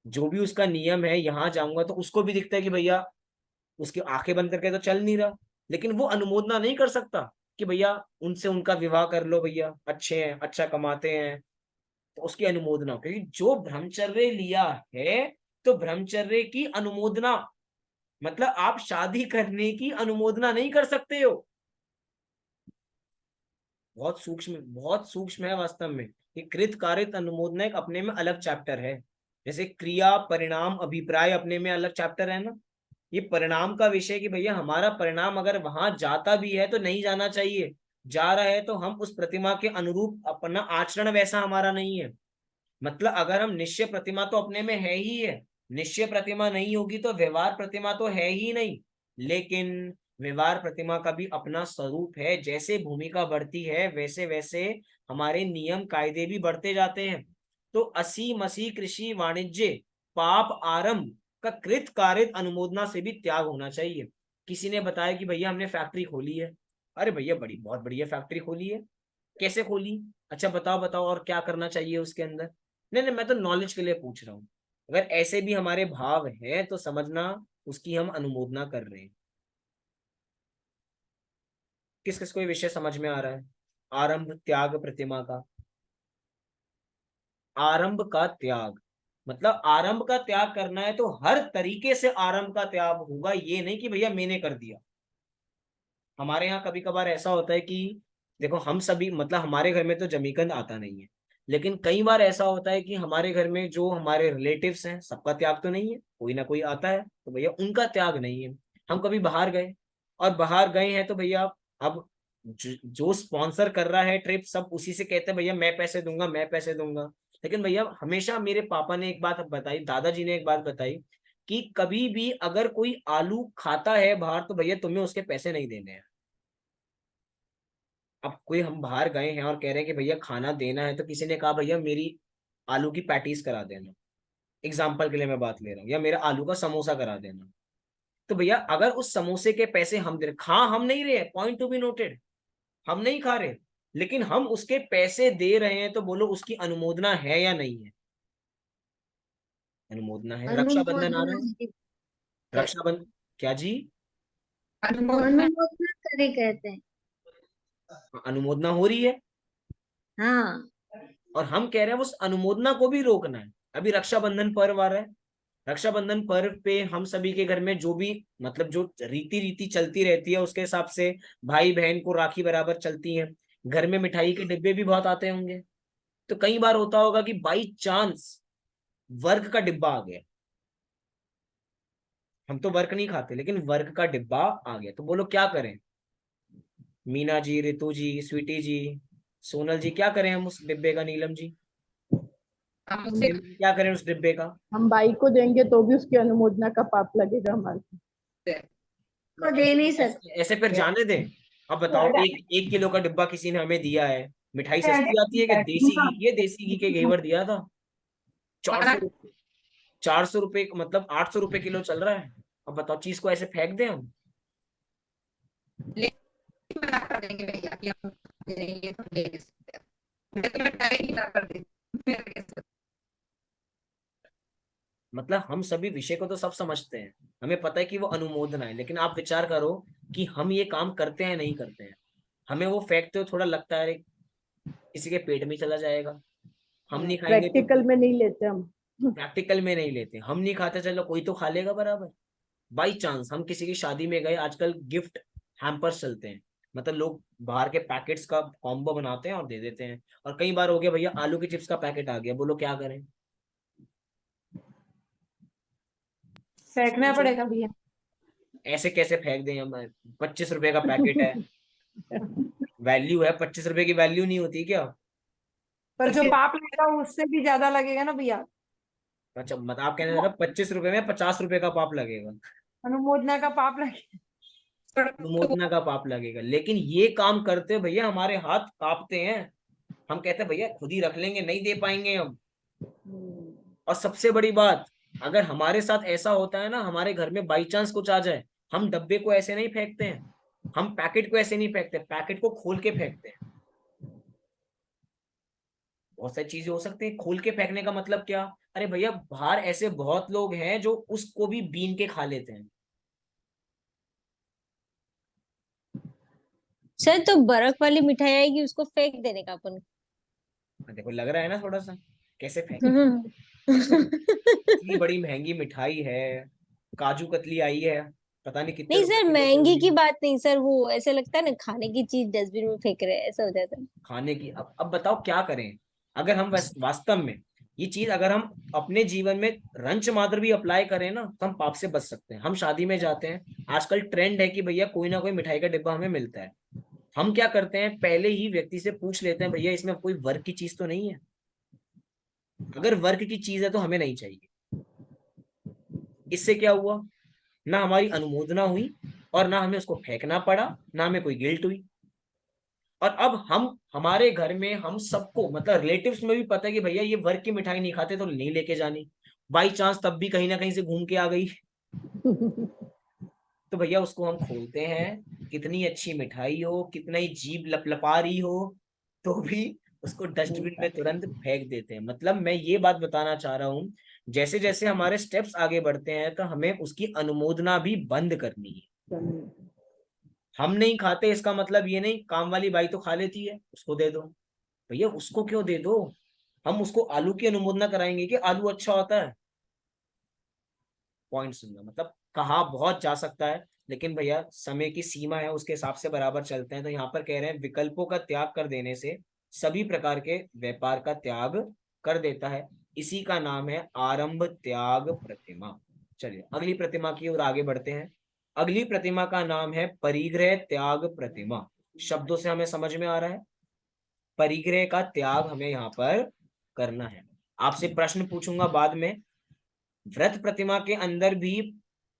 S1: जो भी उसका नियम है, यहाँ जाऊंगा तो उसको भी दिखता है कि भैया उसकी आंखें बंद करके तो चल नहीं रहा, लेकिन वो अनुमोदना नहीं कर सकता कि भैया उनसे उनका विवाह कर लो, भैया अच्छे हैं, अच्छा कमाते हैं, तो उसकी अनुमोदना। क्योंकि जो ब्रह्मचर्य लिया है, तो ब्रह्मचर्य की अनुमोदना, मतलब आप शादी करने की अनुमोदना नहीं कर सकते हो। बहुत सूक्ष्म है वास्तव में। ये कृत कारित अनुमोदना एक अपने में अलग चैप्टर है। जैसे क्रिया परिणाम अभिप्राय अपने में अलग चैप्टर है ना। ये परिणाम का विषय कि भैया हमारा परिणाम अगर वहां जाता भी है तो नहीं जाना चाहिए, जा रहा है तो हम उस प्रतिमा के अनुरूप अपना आचरण वैसा हमारा नहीं है। मतलब अगर हम निश्चय प्रतिमा तो अपने में है ही है, निश्चय प्रतिमा नहीं होगी तो व्यवहार प्रतिमा तो है ही नहीं। लेकिन व्यवहार प्रतिमा का भी अपना स्वरूप है, जैसे भूमिका बढ़ती है वैसे वैसे हमारे नियम कायदे भी बढ़ते जाते हैं। तो असी मसी कृषि वाणिज्य पाप आरंभ का कृत कारित अनुमोदना से भी त्याग होना चाहिए। किसी ने बताया कि भैया हमने फैक्ट्री खोली है। अरे भैया बड़ी बहुत बढ़िया फैक्ट्री खोली है। कैसे खोली? अच्छा बताओ बताओ, और क्या करना चाहिए उसके अंदर? नहीं नहीं, मैं तो नॉलेज के लिए पूछ रहा हूँ। अगर ऐसे भी हमारे भाव हैं तो समझना उसकी हम अनुमोदना कर रहे हैं। किस किस को ये विषय समझ में आ रहा है? आरंभ त्याग प्रतिमा का। आरंभ का त्याग मतलब आरंभ का त्याग करना है तो हर तरीके से आरंभ का त्याग होगा, ये नहीं कि भैया मैंने कर दिया। हमारे यहाँ कभी कभार ऐसा होता है कि देखो हम सभी, मतलब हमारे घर में तो जमीकंद आता नहीं है, लेकिन कई बार ऐसा होता है कि हमारे घर में जो हमारे रिलेटिव्स हैं, सबका त्याग तो नहीं है, कोई ना कोई आता है, तो भैया उनका त्याग नहीं है। हम कभी बाहर गए, और बाहर गए हैं तो भैया अब जो स्पॉन्सर कर रहा है ट्रिप, सब उसी से कहते हैं भैया मैं पैसे दूंगा, मैं पैसे दूंगा। लेकिन भैया हमेशा मेरे पापा ने एक बात बताई, दादाजी ने एक बात बताई, कि कभी भी अगर कोई आलू खाता है बाहर, तो भैया तुम्हें उसके पैसे नहीं देने हैं। अब कोई हम बाहर गए हैं और कह रहे हैं कि भैया खाना देना है, तो किसी ने कहा भैया मेरी आलू की पैटीज करा देना, एग्जाम्पल के लिए मैं बात ले रहा हूँ, या मेरा आलू का समोसा करा देना, तो भैया अगर उस समोसे के पैसे हम दे रहे, खा हम नहीं रहे, पॉइंट टू बी नोटेड, हम नहीं खा रहे, लेकिन हम उसके पैसे दे रहे हैं, तो बोलो उसकी अनुमोदना है या नहीं है? अनुमोदना है। रक्षाबंधन आ रहा है, रक्षाबंधन, क्या जी?
S2: अनुमोदना
S5: अनुमोदना करे कहते हैं।
S1: अनुमोदना हो रही है,
S5: हाँ।
S1: और हम कह रहे हैं उस अनुमोदना को भी रोकना है। अभी रक्षाबंधन पर्व आ रहा है, रक्षाबंधन पर्व पे हम सभी के घर में जो भी मतलब जो रीति रीति चलती रहती है, उसके हिसाब से भाई बहन को राखी बराबर चलती है। घर में मिठाई के डिब्बे भी बहुत आते होंगे, तो कई बार होता होगा कि बाई चांस वर्क का डिब्बा आ गया, हम तो वर्क नहीं खाते, लेकिन वर्क का डिब्बा आ गया, तो बोलो क्या करें? मीना जी, रितु जी, स्वीटी जी, सोनल जी, क्या करें हम उस डिब्बे का? नीलम जी,
S2: हम उसे
S1: क्या करें उस डिब्बे का?
S3: हम बाई को देंगे तो भी उसकी अनुमोदना का पाप लगेगा हमारे को।
S5: तो दे नहीं सकते।
S1: ऐसे फिर जाने दें। अब बताओ, 1 किलो का डिब्बा किसी ने हमें दिया है, मिठाई सस्ती आती है कि देसी घी? ये देसी घी के घेवर दिया था, 400, 400 रुपए, मतलब 800 रुपए किलो चल रहा है। अब बताओ, चीज को ऐसे फेंक दें हम?
S2: मना कर देंगे भैया कि हम दे देंगे तो ले नहीं सकते। मैं तुम्हें टाइम ही ना कर देती।
S1: मतलब हम सभी विषय को तो सब समझते हैं, हमें पता है कि वो अनुमोदन है, लेकिन आप विचार करो कि हम ये काम करते हैं नहीं करते हैं। हमें वो फेंकते हो थोड़ा लगता है अरे किसी के पेट में चला जाएगा, हम नहीं खाएंगे तो
S3: प्रैक्टिकल में नहीं लेते हम।
S1: प्रैक्टिकल में नहीं लेते, हम नहीं खाते, चलो कोई तो खा लेगा बराबर। बाई चांस हम किसी की शादी में गए, आजकल गिफ्ट हैम्पर्स चलते हैं, मतलब लोग बाहर के पैकेट्स का कॉम्बो बनाते हैं और दे देते हैं। और कई बार हो गया भैया आलू के चिप्स का पैकेट आ गया, बोलो क्या करें?
S5: फेंकना पड़ेगा भैया।
S1: ऐसे कैसे फेंक दें हम? 25 रुपए का पैकेट है, वैल्यू है, 25 रुपए की वैल्यू नहीं होती क्या?
S5: पर जो पाप लगेगा उससे भी ज्यादा लगेगा ना भैया।
S1: अच्छा, मतलब आप कहने लगा 25 रुपए में 50 रुपए का पाप लगेगा,
S5: अनुमोदना का पाप लगेगा।
S1: अनुमोदना का पाप लगेगा। लेकिन ये काम करते हुए भैया हमारे हाथ कांपते हैं, हम कहते हैं भैया खुद ही रख लेंगे, नहीं दे पाएंगे हम। और सबसे बड़ी बात, अगर हमारे साथ ऐसा होता है ना, हमारे घर में बाई चांस कुछ आ जाए, हम डब्बे को ऐसे नहीं फेंकते हैं, हम पैकेट को ऐसे नहीं फेंकते, पैकेट को खोल के फेंकते हैं। बहुत सारी चीजें हो सकती है खोल के फेंकने का मतलब क्या? अरे भैया बाहर ऐसे बहुत लोग हैं जो उसको भी बीन के खा लेते हैं।
S4: सर तो बर्फ वाली मिठाई आएगी, उसको फेंक देने का अपन।
S1: देखो लग रहा है ना थोड़ा सा, कैसे फेंके?
S4: नहीं
S1: इतनी बड़ी महंगी मिठाई है, काजू कतली आई है, पता नहीं कितने रुपए
S4: सर,
S1: किलो चल
S4: महंगी
S1: रही
S4: की
S1: है।
S4: बात नहीं सर, वो ऐसे लगता है ना खाने की चीज डस्टबिन में फेंक रहे हैं, ऐसा हो जाता है।
S1: खाने की, अब बताओ क्या करें? अगर हम वास्तव में ये चीज अगर हम अपने जीवन में रंच मात्र भी अप्लाई करें ना, तो हम पाप से बच सकते हैं। हम शादी में जाते हैं, आजकल ट्रेंड है कि भैया कोई ना कोई मिठाई का डिब्बा हमें मिलता है। हम क्या करते हैं, पहले ही व्यक्ति से पूछ लेते हैं भैया इसमें कोई वर्क की चीज तो नहीं है? अगर वर्क की चीज है तो हमें नहीं चाहिए। इससे क्या हुआ? ना हमारी अनुमोदना हुई, और ना हमें उसको फेंकना पड़ा, ना हमें कोई गिल्ट हुई। और अब हम हमारे घर में हम सबको मतलब रिलेटिव्स में भी पता है कि भैया ये वर्क की मिठाई नहीं खाते तो नहीं लेके जानी। बाई चांस तब भी कहीं ना कहीं से घूम के आ गई, तो भैया उसको हम खोलते हैं, कितनी अच्छी मिठाई हो, कितना ही जीभ लपलपा रही हो, तो भी उसको डस्टबिन में तुरंत फेंक देते हैं। मतलब मैं ये बात बताना चाह रहा हूँ, जैसे जैसे हमारे स्टेप्स आगे बढ़ते हैं, तो हमें उसकी अनुमोदना भी बंद करनी है। हम नहीं खाते इसका मतलब ये नहीं काम वाली बाई तो खा लेती है, उसको दे दो। भैया उसको क्यों दे दो? हम उसको आलू की अनुमोदना कराएंगे कि आलू अच्छा होता है? पॉइंट सुनना, मतलब कहा बहुत जा सकता है, लेकिन भैया समय की सीमा है, उसके हिसाब से बराबर चलते हैं। तो यहाँ पर कह रहे हैं विकल्पों का त्याग कर देने से सभी प्रकार के व्यापार का त्याग कर देता है। इसी का नाम है आरंभ त्याग प्रतिमा। चलिए अगली प्रतिमा की ओर आगे बढ़ते हैं। अगली प्रतिमा का नाम है परिग्रह त्याग प्रतिमा। शब्दों से हमें समझ में आ रहा है, परिग्रह का त्याग हमें यहाँ पर करना है। आपसे प्रश्न पूछूंगा बाद में। व्रत प्रतिमा के अंदर भी,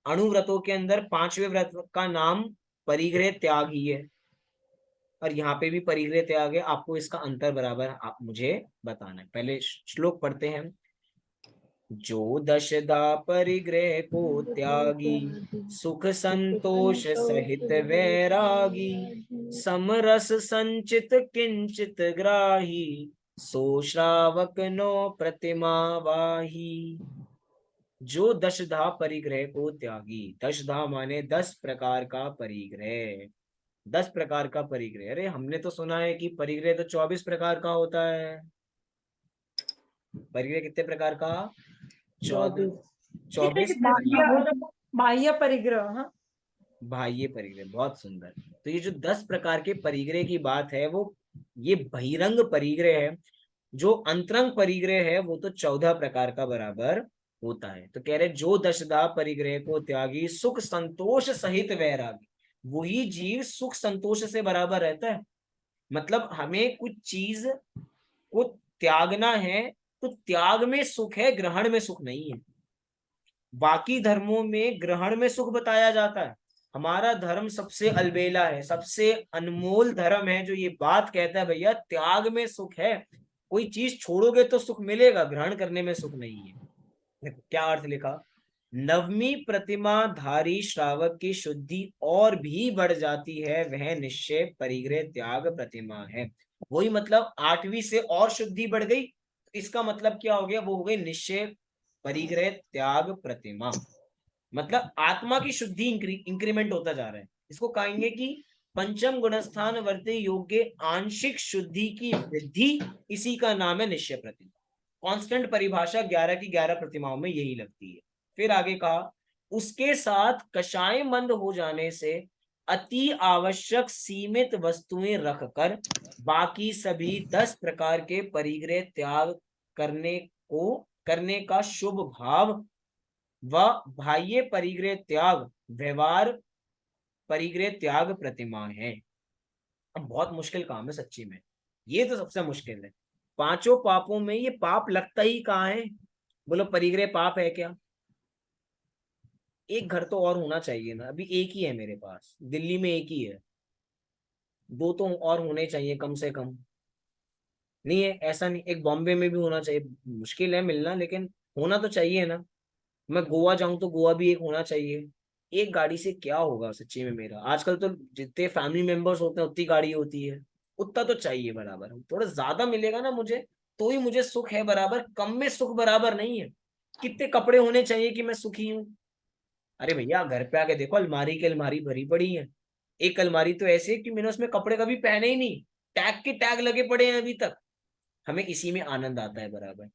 S1: अणुव्रतों के अंदर 5वें व्रत का नाम परिग्रह त्याग ही है, और यहाँ पे भी परिग्रह त्याग है। आपको इसका अंतर बराबर आप मुझे बताना है। पहले श्लोक पढ़ते हैं। जो दशदा परिग्रह को त्यागी, सुख संतोष सहित वैरागी, समरस संचित किंचित ग्राही, सो श्रावक नो प्रतिमा वाही। जो दशधा परिग्रह को त्यागी, दशधा माने 10 प्रकार का परिग्रह। 10 प्रकार का परिग्रह, अरे हमने तो सुना है कि परिग्रह तो 24 प्रकार का होता है। परिग्रह कितने प्रकार का? 24
S5: बाह्य परिग्रह। हाँ,
S1: बाह्य परिग्रह, बहुत सुंदर। तो ये जो 10 प्रकार के परिग्रह की बात है, वो ये बहिरंग परिग्रह है। जो अंतरंग परिग्रह है वो तो 14 प्रकार का बराबर होता है। तो कह रहे जो दशदा परिग्रह को त्यागी, सुख संतोष सहित वैरागी, वही जीव सुख संतोष से बराबर रहता है। मतलब हमें कुछ चीज को त्यागना है तो त्याग में सुख है, ग्रहण में सुख नहीं है। बाकी धर्मों में ग्रहण में सुख बताया जाता है, हमारा धर्म सबसे अलबेला है, सबसे अनमोल धर्म है जो ये बात कहता है भैया त्याग में सुख है। कोई चीज छोड़ोगे तो सुख मिलेगा, ग्रहण करने में सुख नहीं है। देखो क्या अर्थ लिखा। नवमी प्रतिमा धारी श्रावक की शुद्धि और भी बढ़ जाती है, वह निश्चय परिग्रह त्याग प्रतिमा है। वही मतलब 8वीं से और शुद्धि बढ़ गई, इसका मतलब क्या हो गया, वो हो गई निश्चय परिग्रह त्याग प्रतिमा। मतलब आत्मा की शुद्धि इंक्रीमेंट होता जा रहा है। इसको कहेंगे कि पंचम गुणस्थान वर्ते योग्य आंशिक शुद्धि की वृद्धि, इसी का नाम है निश्चय प्रतिमा। कांस्टेंट परिभाषा 11 की 11 प्रतिमाओं में यही लगती है। फिर आगे कहा, उसके साथ कषाय मंद हो जाने से अति आवश्यक सीमित वस्तुएं रखकर बाकी सभी 10 प्रकार के परिग्रह त्याग करने का शुभ भाव व बाह्य परिग्रह त्याग व्यवहार परिग्रह त्याग प्रतिमा है। अब बहुत मुश्किल काम है सच्ची में, ये तो सबसे मुश्किल है। 5 पापों में ये पाप लगता ही कहाँ है? बोलो परिग्रह पाप है क्या? एक घर तो और होना चाहिए ना, अभी एक ही है मेरे पास, दिल्ली में एक ही है। 2 तो और होने चाहिए कम से कम। नहीं है ऐसा नहीं, एक बॉम्बे में भी होना चाहिए, मुश्किल है मिलना लेकिन होना तो चाहिए ना। मैं गोवा जाऊं तो गोवा भी एक होना चाहिए। एक गाड़ी से क्या होगा सच्ची में मेरा, आजकल तो जितने फैमिली मेंबर्स होते हैं उतनी गाड़ी होती है, उतना तो चाहिए बराबर। थोड़ा ज्यादा मिलेगा ना मुझे तो ही मुझे सुख है बराबर, कम में सुख बराबर नहीं है। कितने कपड़े होने चाहिए कि मैं सुखी हूँ? अरे भैया घर पे आके देखो, अलमारी की अलमारी भरी पड़ी है। एक अलमारी तो ऐसी है कि मैंने उसमें कपड़े कभी पहने ही नहीं, टैग के टैग लगे पड़े हैं अभी तक। हमें इसी में आनंद आता है बराबर।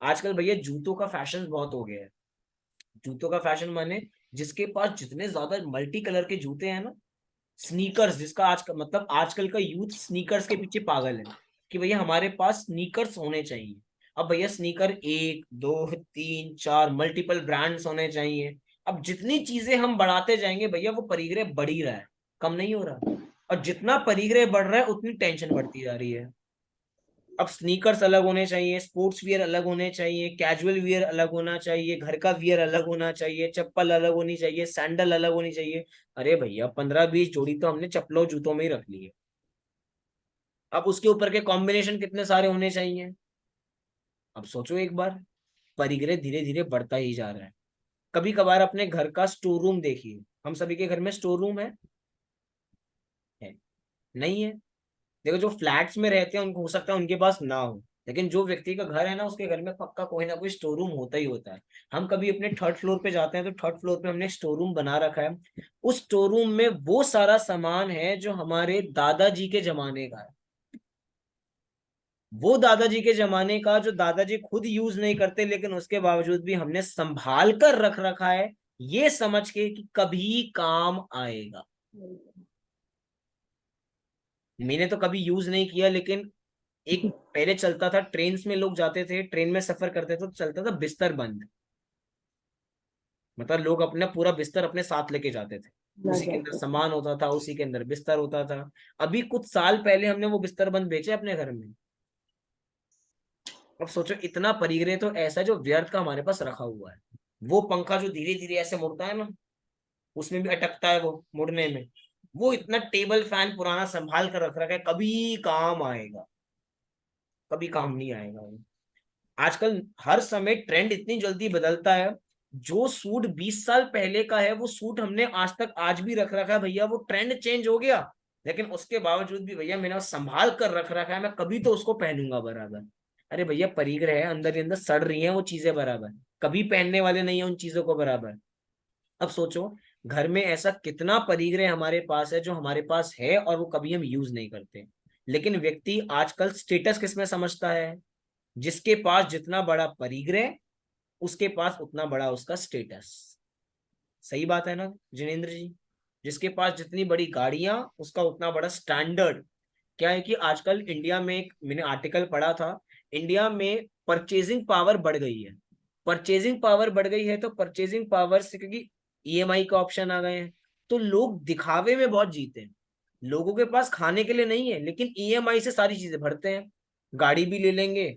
S1: आजकल भैया जूतों का फैशन बहुत हो गया है। जूतों का फैशन माने जिसके पास जितने ज्यादा मल्टी कलर के जूते हैं ना, स्नीकर्स, जिसका आज मतलब आजकल का यूथ स्नीकर्स के पीछे पागल है कि भैया हमारे पास स्नीकर्स होने चाहिए। अब भैया स्नीकर 1 2 3 4 मल्टीपल ब्रांड्स होने चाहिए। अब जितनी चीजें हम बढ़ाते जाएंगे भैया वो परिग्रह बढ़ ही रहा है, कम नहीं हो रहा। और जितना परिग्रह बढ़ रहा है उतनी टेंशन बढ़ती जा रही है। अब स्नीकर्स अलग होने चाहिए, स्पोर्ट्स वियर अलग होने चाहिए, कैजुअल वियर अलग होना चाहिए, घर का वियर अलग होना चाहिए, चप्पल अलग होनी चाहिए, सैंडल अलग होनी चाहिए। अरे भैया 15-20 जोड़ी तो हमने चप्पलों जूतों में ही रख ली है। अब उसके ऊपर के कॉम्बिनेशन कितने सारे होने चाहिए। अब सोचो एक बार, परिग्रह धीरे धीरे बढ़ता ही जा रहा है। कभी कभार अपने घर का स्टोर रूम देखिए, हम सभी के घर में स्टोर रूम है? नहीं है। देखो जो फ्लैट्स में रहते हैं उनको हो सकता है उनके पास ना हो, लेकिन जो व्यक्ति का घर है ना उसके घर में पक्का कोई ना कोई स्टोर रूम होता ही होता है। हम कभी अपने 3rd फ्लोर पे जाते हैं तो 3rd फ्लोर पे हमने स्टोर रूम बना रखा है। उस स्टोर रूम में वो सारा सामान है जो हमारे दादाजी के जमाने का है। वो दादाजी के जमाने का जो दादाजी खुद यूज नहीं करते, लेकिन उसके बावजूद भी हमने संभाल कर रख रखा है, ये समझ के कि कभी काम आएगा। मैंने तो कभी यूज नहीं किया, लेकिन एक पहले चलता था, ट्रेन में लोग जाते थे, ट्रेन में सफर करते थे तो चलता था बिस्तर बंद, मतलब लोग अपना पूरा बिस्तर अपने साथ लेके जाते थे,
S3: ना
S1: उसी के अंदर
S3: जाते।
S1: सामान होता था, उसी के अंदर बिस्तर होता था। अभी कुछ साल पहले हमने वो बिस्तर बंद बेचे अपने घर में। अब सोचो इतना परिग्रह तो ऐसा जो व्यर्थ का हमारे पास रखा हुआ है। वो पंखा जो धीरे धीरे ऐसे मुड़ता है ना, उसमें भी अटकता है वो मुड़ने में, वो इतना टेबल फैन पुराना संभाल कर रख रखा है, कभी काम आएगा? कभी काम नहीं आएगा वो। आजकल हर समय ट्रेंड इतनी जल्दी बदलता है, जो सूट 20 साल पहले का है वो सूट हमने आज तक आज भी रख रखा है भैया, वो ट्रेंड चेंज हो गया, लेकिन उसके बावजूद भी भैया मैंने वो संभाल कर रख रखा है, मैं कभी तो उसको पहनूंगा बराबर। अरे भैया परिग्रह है, अंदर ही अंदर सड़ रही हैं वो चीजें बराबर, कभी पहनने वाले नहीं है उन चीजों को बराबर। अब सोचो घर में ऐसा कितना परिग्रह हमारे पास है जो हमारे पास है और वो कभी हम यूज नहीं करते। लेकिन व्यक्ति आजकल स्टेटस किसमें समझता है? जिसके पास जितना बड़ा परिग्रह, उसके पास उतना बड़ा उसका स्टेटस। सही बात है ना जिनेंद्र जी? जिसके पास जितनी बड़ी गाड़ियां, उसका उतना बड़ा स्टैंडर्ड। क्या है कि आजकल इंडिया में, एक मैंने आर्टिकल पढ़ा था, इंडिया में परचेजिंग पावर बढ़ गई है। परचेजिंग पावर बढ़ गई है तो परचेजिंग पावर से, क्योंकि ईएमआई का ऑप्शन आ गए हैं, तो लोग दिखावे में बहुत जीते हैं। लोगों के पास खाने के लिए नहीं है, लेकिन ईएमआई से सारी चीजें भरते हैं। गाड़ी भी ले लेंगे,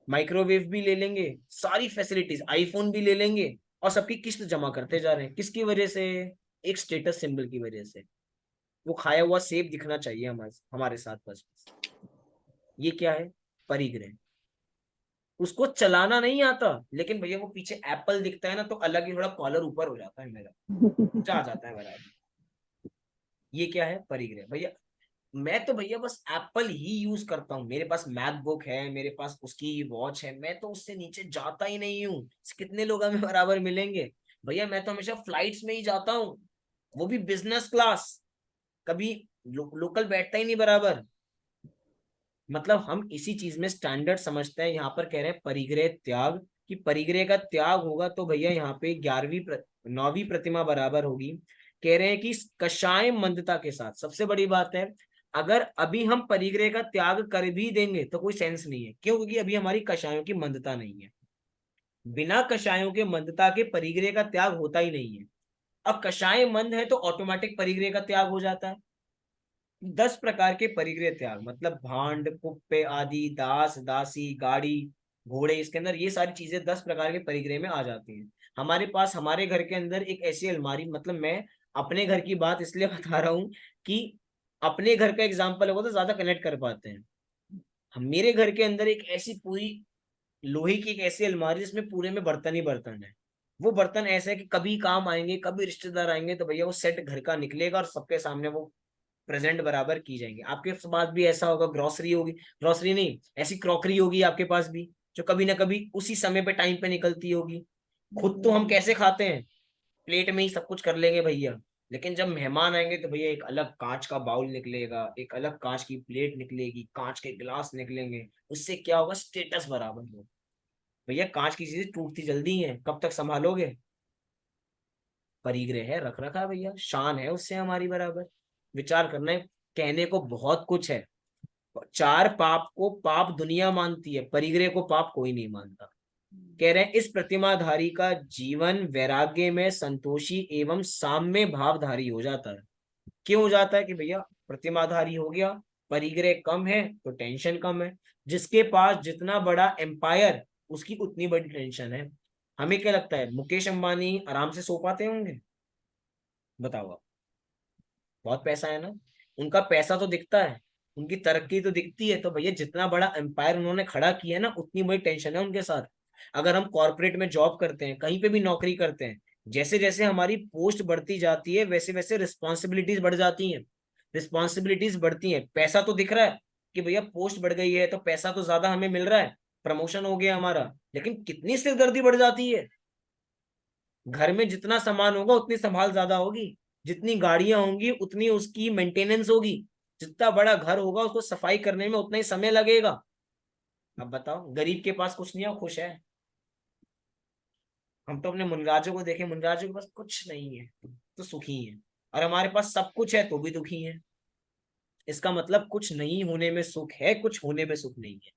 S1: माइक्रोवेव भी ले लेंगे, सारी फैसिलिटीज, आईफोन भी ले लेंगे, और सबकी किस्त जमा करते जा रहे हैं। किसकी वजह से? एक स्टेटस सिंबल की वजह से। वो खाया हुआ सेब दिखना चाहिए हमारे हमारे साथ, बस। ये क्या है? परिग्रह। उसको चलाना नहीं आता, लेकिन भैया वो पीछे एप्पल दिखता है ना तो अलग ही थोड़ा कॉलर ऊपर हो जाता है मेरा, जा जाता है बराबर। ये क्या है? परिग्रह भैया। मैं तो भैया बस एप्पल ही यूज करता हूँ, मेरे पास मैकबुक है, मेरे पास उसकी वॉच है, मैं तो उससे नीचे जाता ही नहीं हूँ। कितने लोग हमें बराबर मिलेंगे? भैया मैं तो हमेशा फ्लाइट्स में ही जाता हूँ, वो भी बिजनेस क्लास। कभी लोकल बैठता ही नहीं बराबर। मतलब हम इसी चीज में स्टैंडर्ड समझते हैं। यहाँ पर कह रहे हैं परिग्रह त्याग, कि परिग्रह का त्याग होगा तो भैया यहाँ पे 9वीं प्रतिमा बराबर होगी। कह रहे हैं कि कषाय मंदता के साथ, सबसे बड़ी बात है, अगर अभी हम परिग्रह का त्याग कर भी देंगे तो कोई सेंस नहीं है। क्यों? क्योंकि अभी हमारी कषायों की मंदता नहीं है। बिना कषायों के मंदता के परिग्रह का त्याग होता ही नहीं है। अब कषाय मंद है तो ऑटोमेटिक परिग्रह का त्याग हो जाता है। 10 प्रकार के परिग्रह त्याग, मतलब भांड, कुप्पे आदि, दास दासी, गाड़ी, घोड़े, इसके अंदर ये सारी चीजें 10 प्रकार के परिग्रह में आ जाती हैं। हमारे पास हमारे घर के अंदर एक ऐसी अलमारी, मतलब मैं अपने घर की बात इसलिए बता रहा हूँ कि अपने घर का एग्जाम्पल होगा तो ज्यादा कनेक्ट कर पाते हैं हम। मेरे घर के अंदर एक ऐसी पूरी लोहे की एक ऐसी अलमारी जिसमें पूरे में बर्तन ही बर्तन है। वो बर्तन ऐसे है कि कभी काम आएंगे, कभी रिश्तेदार आएंगे तो भैया वो सेट घर का निकलेगा और सबके सामने वो प्रेजेंट बराबर की जाएंगे। आपके पास भी ऐसा होगा, ग्रोसरी होगी, ग्रोसरी नहीं, ऐसी क्रॉकरी होगी आपके पास भी, जो कभी ना कभी उसी समय पे टाइम पे निकलती होगी। खुद तो हम कैसे खाते हैं, प्लेट में ही सब कुछ कर लेंगे भैया, लेकिन जब मेहमान आएंगे तो भैया एक अलग कांच का बाउल निकलेगा, एक अलग कांच की प्लेट निकलेगी, कांच के गिलास निकलेंगे। उससे क्या होगा? स्टेटस बराबर होगा। भैया कांच की चीजें टूटती जल्दी हैं, कब तक संभालोगे? परिग्रह है, रख रखा है भैया, शान है उससे हमारी बराबर। विचार करना है। कहने को बहुत कुछ है। 4 पाप को पाप दुनिया मानती है, परिग्रह को पाप कोई नहीं मानता। कह रहे हैं इस प्रतिमाधारी का जीवन वैराग्य में संतोषी एवं साम्य भावधारी हो जाता है। क्यों हो जाता है? कि भैया प्रतिमाधारी हो गया, परिग्रह कम है तो टेंशन कम है। जिसके पास जितना बड़ा एम्पायर, उसकी उतनी बड़ी टेंशन है। हमें क्या लगता है मुकेश अंबानी आराम से सो पाते होंगे? बताओ आप। बहुत पैसा है ना, उनका पैसा तो दिखता है, उनकी तरक्की तो दिखती है, तो भैया जितना बड़ा एम्पायर उन्होंने खड़ा किया है ना, उतनी बड़ी टेंशन है उनके साथ। अगर हम कॉर्पोरेट में जॉब करते हैं, कहीं पे भी नौकरी करते हैं, जैसे जैसे हमारी पोस्ट बढ़ती जाती है वैसे वैसे रिस्पॉन्सिबिलिटीज बढ़ जाती हैं। रिस्पॉन्सिबिलिटीज बढ़ती हैं, पैसा तो दिख रहा है कि भैया पोस्ट बढ़ गई है तो पैसा तो ज्यादा हमें मिल रहा है, प्रमोशन हो गया हमारा, लेकिन कितनी सिरदर्दी बढ़ जाती है। घर में जितना सामान होगा उतनी संभाल ज्यादा होगी, जितनी गाड़ियां होंगी उतनी उसकी मेंटेनेंस होगी, जितना बड़ा घर होगा उसको सफाई करने में उतना ही समय लगेगा। अब बताओ गरीब के पास कुछ नहीं है, वो खुश है? हम तो अपने मुनराजों को देखें, मुनराजों के पास कुछ नहीं है तो सुखी है, और हमारे पास सब कुछ है तो भी दुखी है। इसका मतलब कुछ नहीं होने में सुख है, कुछ होने में सुख नहीं है।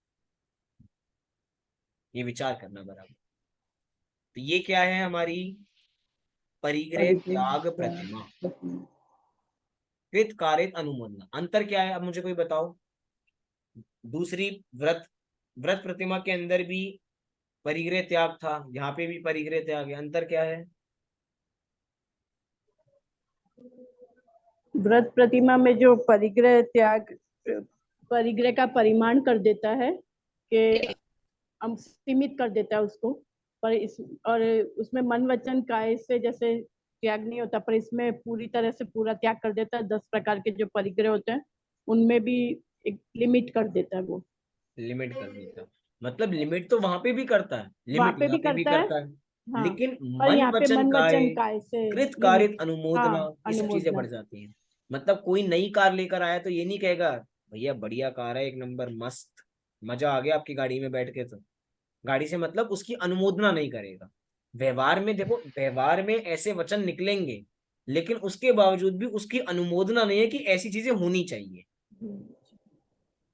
S1: ये विचार करना बराबर। तो ये क्या है हमारी परिग्रह त्याग प्रतिमा, कृत कारित अनुमोदना। अंतर क्या है अब मुझे कोई बताओ। दूसरी व्रत व्रत प्रतिमा के अंदर भी परिग्रह त्याग था, यहाँ पे भी परिग्रह त्याग है, अंतर क्या है।
S3: व्रत प्रतिमा में जो परिग्रह त्याग परिग्रह का परिमाण कर देता है कि हम सीमित कर देता है उसको, पर इस और उसमें मन वचन काय से जैसे त्याग नहीं होता, पर इसमें पूरी तरह से पूरा त्याग कर देता है। 10 प्रकार के जो परिग्रह होते हैं उनमें भी एक लिमिट कर देता है वो।
S1: लिमिट कर देता है, मतलब लिमिट तो वहां पे भी करता है,
S3: वहां
S1: लिमिट
S3: पे
S1: यहाँ
S3: भी
S1: पे भी
S3: करता है,
S1: करता है,
S3: हाँ,
S1: लेकिन
S3: पर
S1: मन
S3: यहाँ पे
S1: वचन
S3: मन
S1: काय,
S3: वचन काय से
S1: कृत
S3: लिमिट,
S1: कारित अनुमोदना,
S3: हाँ,
S1: ये सब चीजें
S3: अनुमोदना।
S1: बढ़ जाती हैं। मतलब कोई नई कार लेकर आया तो ये नहीं कहेगा भैया बढ़िया कार है, एक नंबर मस्त, मजा आ गया आपकी गाड़ी में बैठ के। तो गाड़ी से मतलब उसकी अनुमोदना नहीं करेगा। व्यवहार में देखो, व्यवहार में ऐसे वचन निकलेंगे, लेकिन उसके बावजूद भी उसकी अनुमोदना नहीं है कि ऐसी चीजें होनी चाहिए।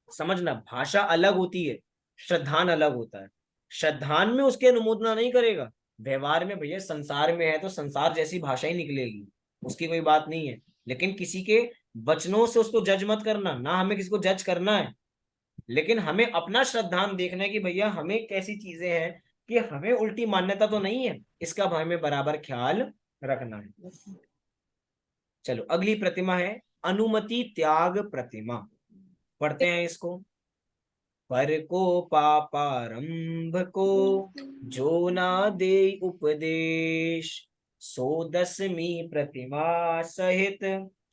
S1: समझना, भाषा अलग होती है, श्रद्धान अलग होता है। श्रद्धान में उसकी अनुमोदना नहीं करेगा, व्यवहार में भैया संसार में है तो संसार जैसी भाषा ही निकलेगी, उसकी कोई बात नहीं है। लेकिन किसी के वचनों से उसको जज मत करना, ना हमें किसी को जज करना है, लेकिन हमें अपना श्रद्धान देखना है कि भैया हमें कैसी चीजें हैं कि हमें उल्टी मान्यता तो नहीं है, इसका हमें बराबर ख्याल रखना है। चलो अगली प्रतिमा है अनुमति त्याग प्रतिमा, पढ़ते हैं इसको। पर को पापारंभ को जो ना दे उपदेश, सो दसवीं प्रतिमा सहित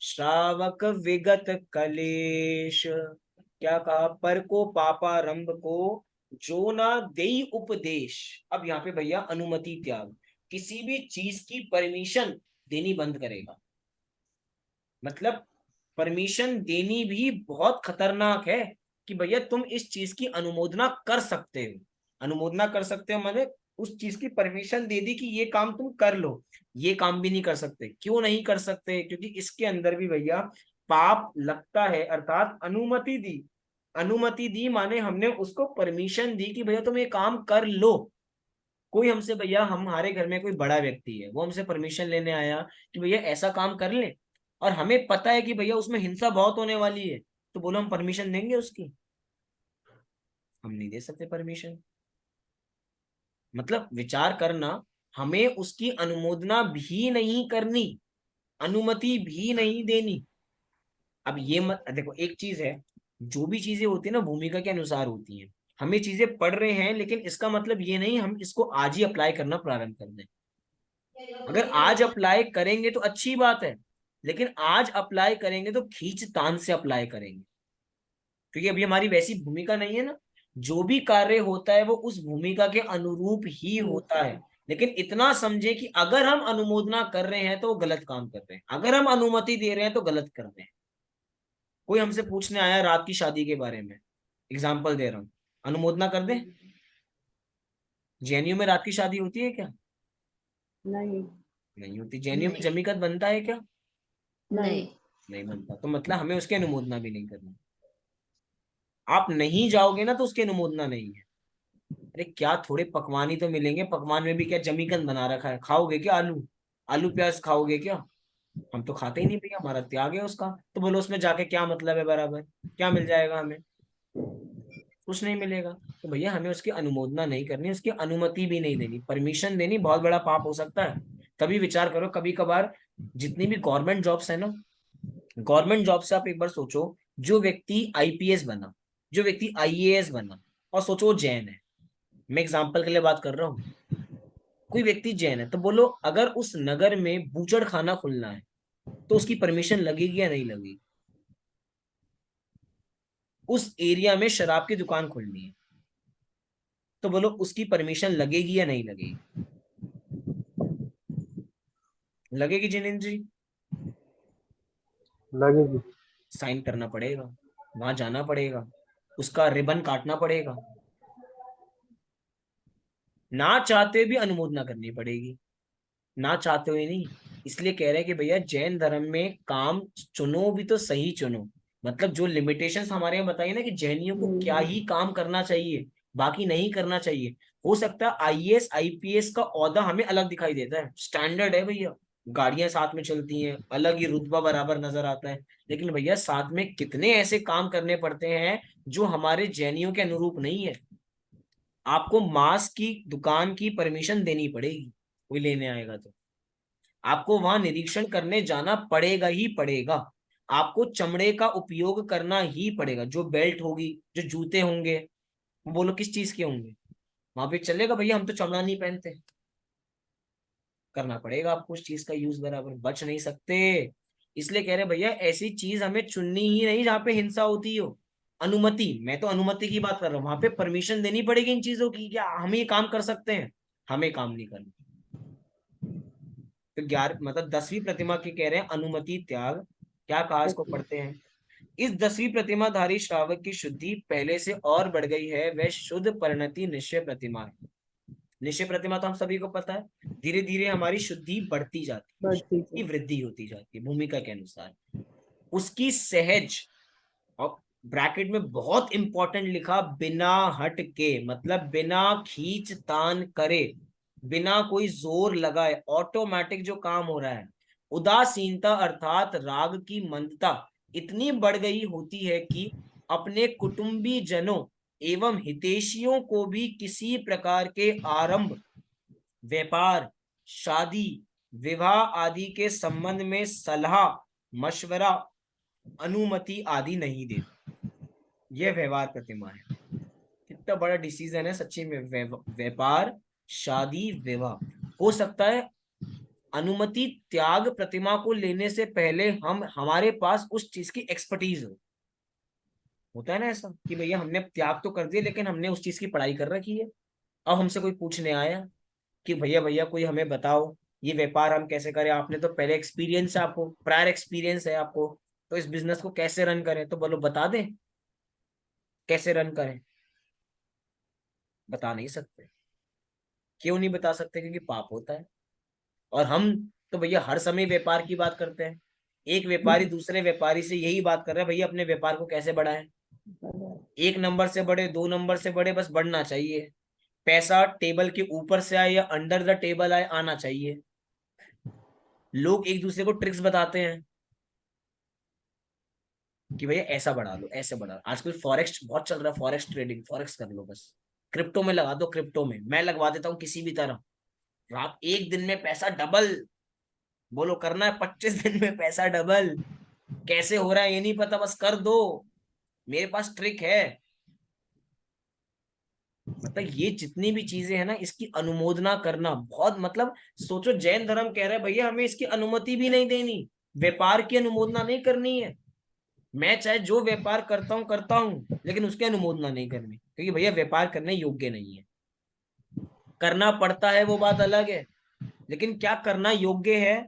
S1: श्रावक विगत कलेश। क्या कहा, पर को पापारंभ को जो ना दे उपदेश। अब यहाँ पे भैया अनुमति त्याग, किसी भी चीज की परमिशन देनी बंद करेगा। मतलब परमिशन देनी भी बहुत खतरनाक है कि भैया तुम इस चीज की अनुमोदना कर सकते हो। अनुमोदना कर सकते हो माने उस चीज की परमिशन दे दी कि ये काम तुम कर लो, ये काम भी नहीं कर सकते। क्यों नहीं कर सकते, क्योंकि इसके अंदर भी भैया पाप लगता है, अर्थात अनुमति दी। अनुमति दी माने हमने उसको परमिशन दी कि भैया तुम ये काम कर लो। कोई हमसे, भैया हमारे घर में कोई बड़ा व्यक्ति है, वो हमसे परमिशन लेने आया कि भैया ऐसा काम कर ले, और हमें पता है कि भैया उसमें हिंसा बहुत होने वाली है, तो बोलो हम परमिशन देंगे उसकी? हम नहीं दे सकते परमिशन। मतलब विचार करना, हमें उसकी अनुमोदना भी नहीं करनी, अनुमति भी नहीं देनी। अब ये मत देखो, एक चीज है, जो भी चीजें होती है ना भूमिका के अनुसार होती हैं। हम ये चीजें पढ़ रहे हैं, लेकिन इसका मतलब ये नहीं हम इसको आज ही अप्लाई करना प्रारंभ कर दें। अगर आज अप्लाई करेंगे तो अच्छी बात है, लेकिन आज अप्लाई करेंगे तो खींच तान से अप्लाई करेंगे, क्योंकि अभी हमारी वैसी भूमिका नहीं है ना। जो भी कार्य होता है वो उस भूमिका के अनुरूप ही होता है। लेकिन इतना समझे कि अगर हम अनुमोदना कर रहे हैं तो वो गलत काम कर रहे हैं, अगर हम अनुमति दे रहे हैं तो गलत कर रहे हैं। कोई हमसे पूछने आया रात की शादी के बारे में, एग्जाम्पल दे रहा हूँ, अनुमोदना कर दे? जेएनयू में रात की शादी होती है क्या?
S3: नहीं,
S1: नहीं होती। जेएनयू में
S2: नहीं।
S1: जमीकत बनता है क्या?
S3: नहीं,
S1: नहीं बनता। तो मतलब हमें उसकी अनुमोदना भी नहीं करनी। आप नहीं जाओगे ना तो उसकी अनुमोदना नहीं है। अरे क्या थोड़े पकवान ही तो मिलेंगे, पकवान में भी क्या जमीकंद बना रखा है, खाओगे क्या आलू? आलू प्याज खाओगे क्या? हम तो खाते ही नहीं भैया, हमारा त्याग है उसका। तो बोलो उसमें जाके क्या मतलब है, बराबर क्या मिल जाएगा हमें? कुछ नहीं मिलेगा। तो भैया हमें उसकी अनुमोदना नहीं करनी, उसकी अनुमति भी नहीं देनी। परमिशन देनी बहुत बड़ा पाप हो सकता है। कभी विचार करो, कभी कभार जितनी भी गवर्नमेंट जॉब्स है ना, गवर्नमेंट जॉब से आप एक बार सोचो, जो व्यक्ति आईपीएस बना, जो व्यक्ति आईएएस बना, और सोचो वो जैन है, मैं एग्जाम्पल के लिए बात कर रहा हूँ, कोई व्यक्ति जैन है, तो बोलो अगर उस नगर में बूचड़ खाना खुलना है तो उसकी परमिशन लगेगी या नहीं लगेगी? उस एरिया में शराब की दुकान खोलनी है, तो बोलो उसकी परमिशन लगेगी या नहीं लगेगी? लगेगी जिनेन्द्र जी?
S6: लगेगी।
S1: साइन करना पड़ेगा, वहां जाना पड़ेगा, उसका रिबन काटना पड़ेगा, ना चाहते भी अनुमोदना करनी पड़ेगी, ना चाहते हुए नहीं। इसलिए कह रहे हैं कि भैया जैन धर्म में काम चुनो भी तो सही चुनो। मतलब जो लिमिटेशंस हमारे यहाँ बताइए ना कि जैनियों को क्या ही काम करना चाहिए, बाकी नहीं करना चाहिए। हो सकता है आईएएस आईपीएस का ओहदा हमें अलग दिखाई देता है, स्टैंडर्ड है भैया, गाड़ियां साथ में चलती हैं, अलग ही रुतबा बराबर नजर आता है, लेकिन भैया साथ में कितने ऐसे काम करने पड़ते हैं जो हमारे जैनियों के अनुरूप नहीं है। आपको मांस की दुकान की परमिशन देनी पड़ेगी, कोई लेने आएगा तो आपको वहां निरीक्षण करने जाना पड़ेगा ही पड़ेगा। आपको चमड़े का उपयोग करना ही पड़ेगा, जो बेल्ट होगी, जो जूते होंगे, बोलो किस चीज के होंगे, वहां पे चलेगा भैया हम तो चमड़ा नहीं पहनते, करना पड़ेगा आपको उस चीज का यूज, बराबर बच नहीं सकते। इसलिए कह रहे भैया ऐसी चीज हमें चुननी ही नहीं जहाँ पे हिंसा होती हो। अनुमति, मैं तो अनुमति की बात कर रहा हूँ, वहां पे परमिशन देनी पड़ेगी इन चीजों की, क्या हम ये काम कर सकते हैं, हमें काम नहीं करना। तो 11 मतलब 10वीं प्रतिमा की कह रहे हैं अनुमति त्याग, क्या कहा इसको पढ़ते हैं। इस 10वीं प्रतिमाधारी श्रावक की शुद्धि पहले से और बढ़ गई है, वह शुद्ध परिणति निश्चय प्रतिमा है। निश्चय प्रतिमा तो हम सभी को पता है, धीरे धीरे हमारी शुद्धि बढ़ती जाती है,
S3: बढ़ती
S1: की वृद्धि होती जाती है भूमिका के अनुसार। उसकी सहज, और ब्रैकेट में बहुत इंपॉर्टेंट लिखा, बिना हट के, मतलब बिना खींच तान करे, बिना कोई जोर लगाए, ऑटोमेटिक जो काम हो रहा है। उदासीनता अर्थात राग की मंदता इतनी बढ़ गई होती है कि अपने कुटुंबी जनों एवं हितैषियों को भी किसी प्रकार के आरंभ, व्यापार, शादी, विवाह आदि के संबंध में सलाह, मशवरा, अनुमति आदि नहीं देती। यह व्यवहार प्रतिमा है। कितना बड़ा डिसीजन है सच्ची में, व्यापार, शादी, विवाह। हो सकता है अनुमति त्याग प्रतिमा को लेने से पहले हम, हमारे पास उस चीज की एक्सपर्टीज हो। होता है ना ऐसा कि भैया हमने त्याग तो कर दिया लेकिन हमने उस चीज की पढ़ाई कर रखी है, अब हमसे कोई पूछने आया कि भैया भैया कोई हमें बताओ ये व्यापार हम कैसे करें, आपने तो पहले एक्सपीरियंस है, आपको प्रायर एक्सपीरियंस है आपको, तो इस बिजनेस को कैसे रन करें, तो बोलो बता दें कैसे रन करें। बता नहीं सकते। क्यों नहीं बता सकते? क्योंकि पाप होता है। और हम तो भैया हर समय व्यापार की बात करते हैं। एक व्यापारी दूसरे व्यापारी से यही बात कर रहा है, भैया अपने व्यापार को कैसे बढ़ाएं, 1 नंबर से बढ़े, 2 नंबर से बढ़े, बस बढ़ना चाहिए। पैसा टेबल के ऊपर से आए या अंडर द टेबल आए, आना चाहिए। लोग एक दूसरे को ट्रिक्स बताते हैं कि भैया ऐसा बढ़ा लो, ऐसे बढ़ा लो। आजकल फॉरेक्स बहुत चल रहा है, फॉरेक्स ट्रेडिंग, फॉरेक्स कर लो, बस क्रिप्टो में लगा दो, क्रिप्टो में मैं लगवा देता हूँ किसी भी तरह, रात एक दिन में पैसा डबल। बोलो करना है 25 दिन में पैसा डबल, कैसे हो रहा है ये नहीं पता, बस कर दो, मेरे पास ट्रिक है। मतलब ये जितनी भी चीजें हैं ना, इसकी अनुमोदना करना बहुत, मतलब सोचो जैन धर्म कह रहा है भैया हमें इसकी अनुमति भी नहीं देनी, व्यापार की अनुमोदना नहीं करनी है। मैं चाहे जो व्यापार करता हूं लेकिन उसकी अनुमोदना नहीं करनी, क्योंकि भैया व्यापार करने योग्य नहीं है। करना पड़ता है वो बात अलग है, लेकिन क्या करना योग्य है?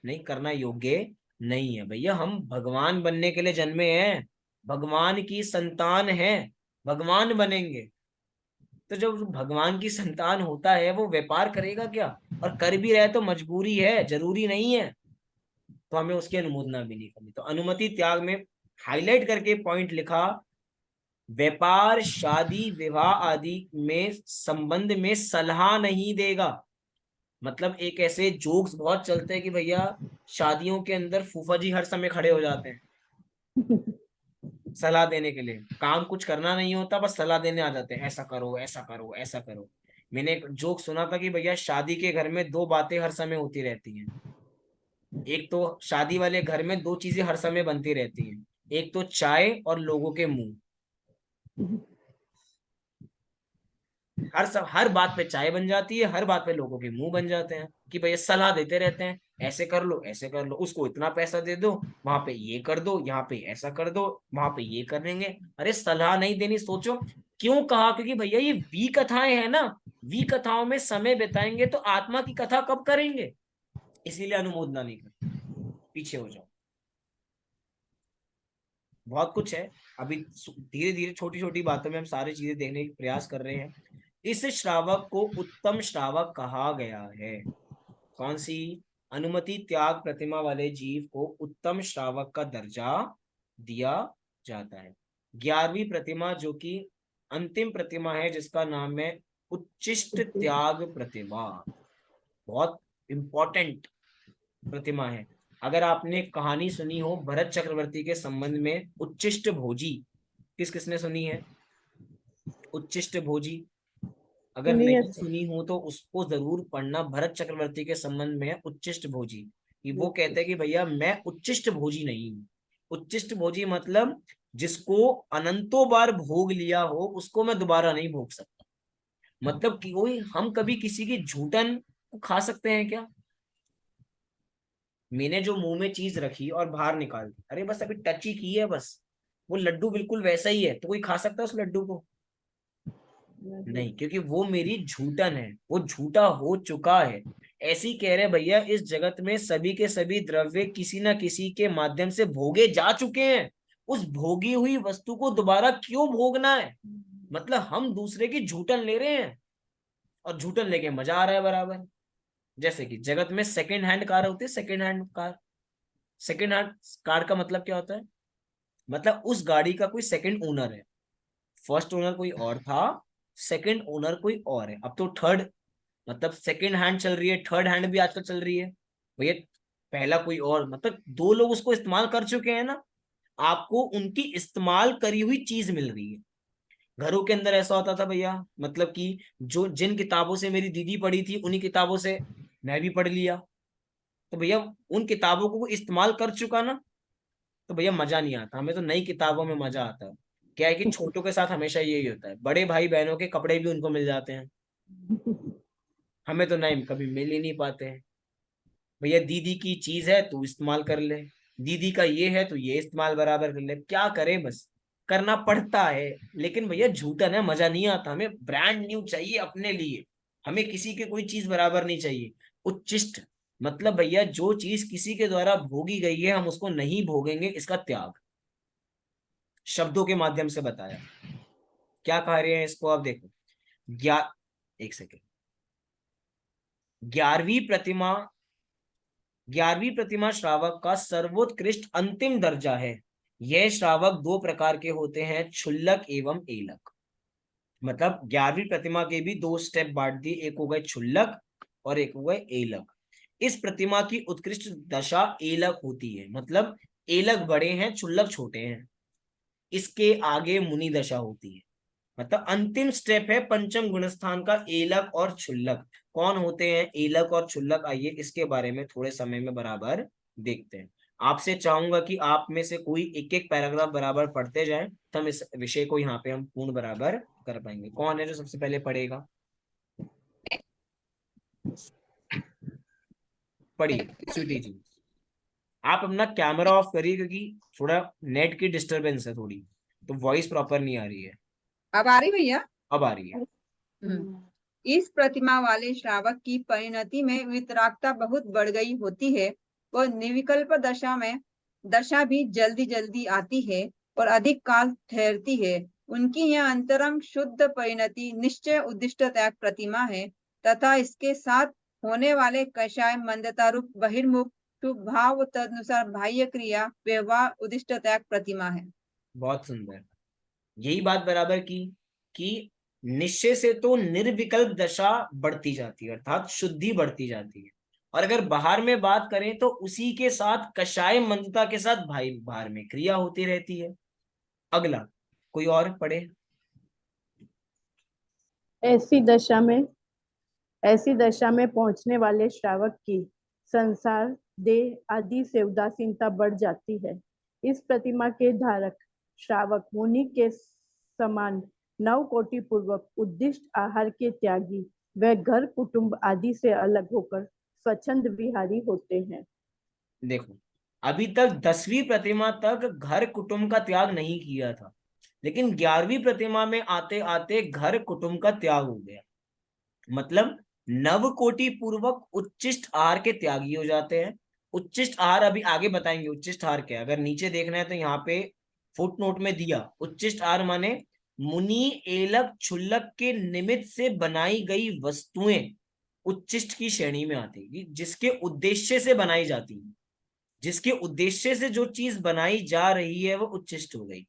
S1: नहीं करना योग्य नहीं है भैया। हम भगवान बनने के लिए जन्मे हैं, भगवान की संतान है, भगवान बनेंगे। तो जब भगवान की संतान होता है वो व्यापार करेगा क्या? और कर भी रहे तो मजबूरी है, जरूरी नहीं है, तो हमें उसकी अनुमोदना भी नहीं करनी। तो अनुमति त्याग में हाईलाइट करके पॉइंट लिखा, व्यापार, शादी, विवाह आदि में संबंध में सलाह नहीं देगा। मतलब एक ऐसे जोक्स बहुत चलते हैं कि भैया शादियों के अंदर फूफा जी हर समय खड़े हो जाते हैं सलाह देने के लिए, काम कुछ करना नहीं होता, बस सलाह देने आ जाते हैं, ऐसा करो, ऐसा करो, ऐसा करो। मैंने एक जोक सुना था कि भैया शादी के घर में 2 बातें हर समय होती रहती हैं। एक तो शादी वाले घर में 2 चीजें हर समय बनती रहती हैं, एक तो चाय और लोगों के मुंह। हर बात पे चाय बन जाती है, हर बात पे लोगों के मुंह बन जाते हैं कि भैया सलाह देते रहते हैं, ऐसे कर लो, ऐसे कर लो, उसको इतना पैसा दे दो, वहां पे ये कर दो, यहाँ पे ऐसा कर दो, वहां पे ये कर देंगे। अरे सलाह नहीं देनी। सोचो क्यों कहा, क्योंकि भैया ये वी कथाएं है ना, वी कथाओं में समय बिताएंगे तो आत्मा की कथा कब करेंगे? इसीलिए अनुमोदना नहीं करते, पीछे हो जाओ। बहुत कुछ है, अभी धीरे धीरे छोटी छोटी बातों में हम सारी चीजें देखने का प्रयास कर रहे हैं। इस श्रावक को उत्तम श्रावक कहा गया है। कौन सी? अनुमति त्याग प्रतिमा वाले जीव को उत्तम श्रावक का दर्जा दिया जाता है। 11वीं प्रतिमा जो कि अंतिम प्रतिमा है, जिसका नाम है उच्छिष्ट त्याग प्रतिमा। बहुत इंपॉर्टेंट प्रतिमा है। अगर आपने कहानी सुनी हो भरत चक्रवर्ती के संबंध में, उच्छिष्ट भोजी, किस किसने सुनी है उच्छिष्ट भोजी? अगर
S3: सुनिए
S1: नहीं सुनी हो तो उसको जरूर पढ़ना। भरत चक्रवर्ती के संबंध में है उच्छिष्ट भोजी, कि वो कहते हैं कि भैया मैं उच्छिष्ट भोजी नहीं हूँ। उच्छिष्ट भोजी मतलब जिसको अनंतों बार भोग लिया हो उसको मैं दोबारा नहीं भोग सकता। मतलब कि वही, हम कभी किसी की झूठन को खा सकते हैं क्या? मैंने जो मुंह में चीज रखी और बाहर निकाल दी, अरे बस अभी टच ही की है बस, वो लड्डू बिल्कुल वैसा ही है, तो कोई खा सकता है उस लड्डू को? नहीं, क्योंकि वो मेरी झूठन है, वो झूठा हो चुका है। ऐसे ही कह रहे भैया इस जगत में सभी के सभी द्रव्य किसी ना किसी के माध्यम से भोगे जा चुके हैं, उस भोगी हुई वस्तु को दोबारा क्यों भोगना है? मतलब हम दूसरे की झूठन ले रहे हैं और झूठन लेके मजा आ रहा है बराबर। जैसे कि जगत में सेकंड हैंड कार होती है, second hand car. Second hand car का मतलब क्या होता है? मतलब उस गाड़ी का कोई सेकंड ओनर है। फर्स्ट ओनर कोई और था, सेकंड ओनर कोई और है, अब तो थर्ड, मतलब सेकंड हैंड चल रही है, थर्ड हैंड भी आजकल चल रही है भैया। पहला कोई और, मतलब दो लोग उसको इस्तेमाल कर चुके हैं ना, आपको उनकी इस्तेमाल करी हुई चीज मिल रही है। घरों के अंदर ऐसा होता था भैया, मतलब कि जो जिन किताबों से मेरी दीदी पढ़ी थी उन्हीं किताबों से मैं भी पढ़ लिया, तो भैया उन किताबों को इस्तेमाल कर चुका ना, तो भैया मजा नहीं आता। हमें तो नई किताबों में मजा आता है। क्या है कि छोटों के साथ हमेशा यही होता है, बड़े भाई बहनों के कपड़े भी उनको मिल जाते हैं, हमें तो नहीं, कभी मिल ही नहीं पाते हैं। भैया दीदी की चीज है तू इस्तेमाल कर ले, दीदी का ये है तो ये इस्तेमाल बराबर कर ले, क्या करें, बस करना पड़ता है। लेकिन भैया झूठा ना मजा नहीं आता, हमें ब्रांड न्यू चाहिए अपने लिए, हमें किसी के कोई चीज बराबर नहीं चाहिए। उच्छिष्ट मतलब भैया जो चीज किसी के द्वारा भोगी गई है हम उसको नहीं भोगेंगे, इसका त्याग। शब्दों के माध्यम से बताया। क्या कह रहे हैं इसको आप देखो। ग्या एक सेकेंड। 11वीं प्रतिमा, 11वीं प्रतिमा श्रावक का सर्वोत्कृष्ट अंतिम दर्जा है। यह श्रावक दो प्रकार के होते हैं, क्षुल्लक एवं एलक। मतलब 11वीं प्रतिमा के भी दो स्टेप बांट दिए, एक हो गए क्षुल्लक और एक हो गए एलक। इस प्रतिमा की उत्कृष्ट दशा एलक होती है, मतलब एलक बड़े हैं क्षुल्लक छोटे हैं। इसके आगे मुनि दशा होती है। मतलब अंतिम स्टेप है पंचम गुणस्थान का एलक और क्षुल्लक। कौन होते हैं एलक और क्षुल्लक, आइए इसके बारे में थोड़े समय में बराबर देखते हैं। आपसे चाहूंगा कि आप में से कोई एक एक पैराग्राफ बराबर पढ़ते जाएं, तो हम इस विषय को यहाँ पे हम पूर्ण बराबर कर पाएंगे। कौन है जो सबसे पहले पढ़ेगा? पढ़िए स्वीटी जी। आप अपना कैमरा ऑफ करिए क्योंकि थोड़ा नेट की डिस्टरबेंस है थोड़ी, तो वॉइस प्रॉपर नहीं आ रही है।
S2: अब आ रही भैया?
S1: अब आ रही है।
S2: इस प्रतिमा वाले श्रावक की परिणति में वितरागता बहुत बढ़ गई होती है। वह निर्विकल्प दशा भी जल्दी जल्दी आती है और अधिक काल ठहरती है। उनकी यह अंतरंग शुद्ध परिणति निश्चय उद्दिष्ट त्याग प्रतिमा है तथा इसके साथ होने वाले कषाय मंदता रूप बहिर्मुख शुभ भाव तदनुसार बाह्य क्रिया व्यवहार उद्दिष्ट त्याग प्रतिमा है।
S1: बहुत सुंदर। यही बात बराबर की कि निश्चय से तो निर्विकल्प दशा बढ़ती जाती है, अर्थात शुद्धि बढ़ती जाती है। और अगर बाहर में बात करें तो उसी के साथ कषाय मंदता के साथ भाई बाहर में क्रिया होती रहती है। अगला कोई और पढ़े।
S3: ऐसी दशा में ऐसी दशा में पहुंचने वाले श्रावक की संसार देह आदि से उदासीनता बढ़ जाती है। इस प्रतिमा के धारक श्रावक मुनि के समान नव कोटि पूर्वक उद्दिष्ट आहार के त्यागी व घर कुटुंब आदि से अलग होकर स्वच्छंद विहारी होते हैं।
S1: देखो अभी तक 10वीं प्रतिमा तक घर कुटुंब का त्याग नहीं किया था, लेकिन 11वीं प्रतिमा में आते आते घर कुटुंब का त्याग हो गया। मतलब नव कोटि पूर्वक उच्चिष्ट आहार के त्यागी हो जाते हैं। उच्चिष्ट आहार अभी आगे बताएंगे उच्चिष्ट आहार क्या है। अगर नीचे देखना है तो यहाँ पे फुट नोट में दिया, उच्चिष्ट आहार माने मुनि एलक क्षुल्लक के निमित्त से बनाई गई वस्तुएं उच्चिष्ट की श्रेणी में आती है, जिसके उद्देश्य से बनाई जाती है। जिसके उद्देश्य से जो चीज बनाई जा रही है वो उच्छिष्ट हो गई।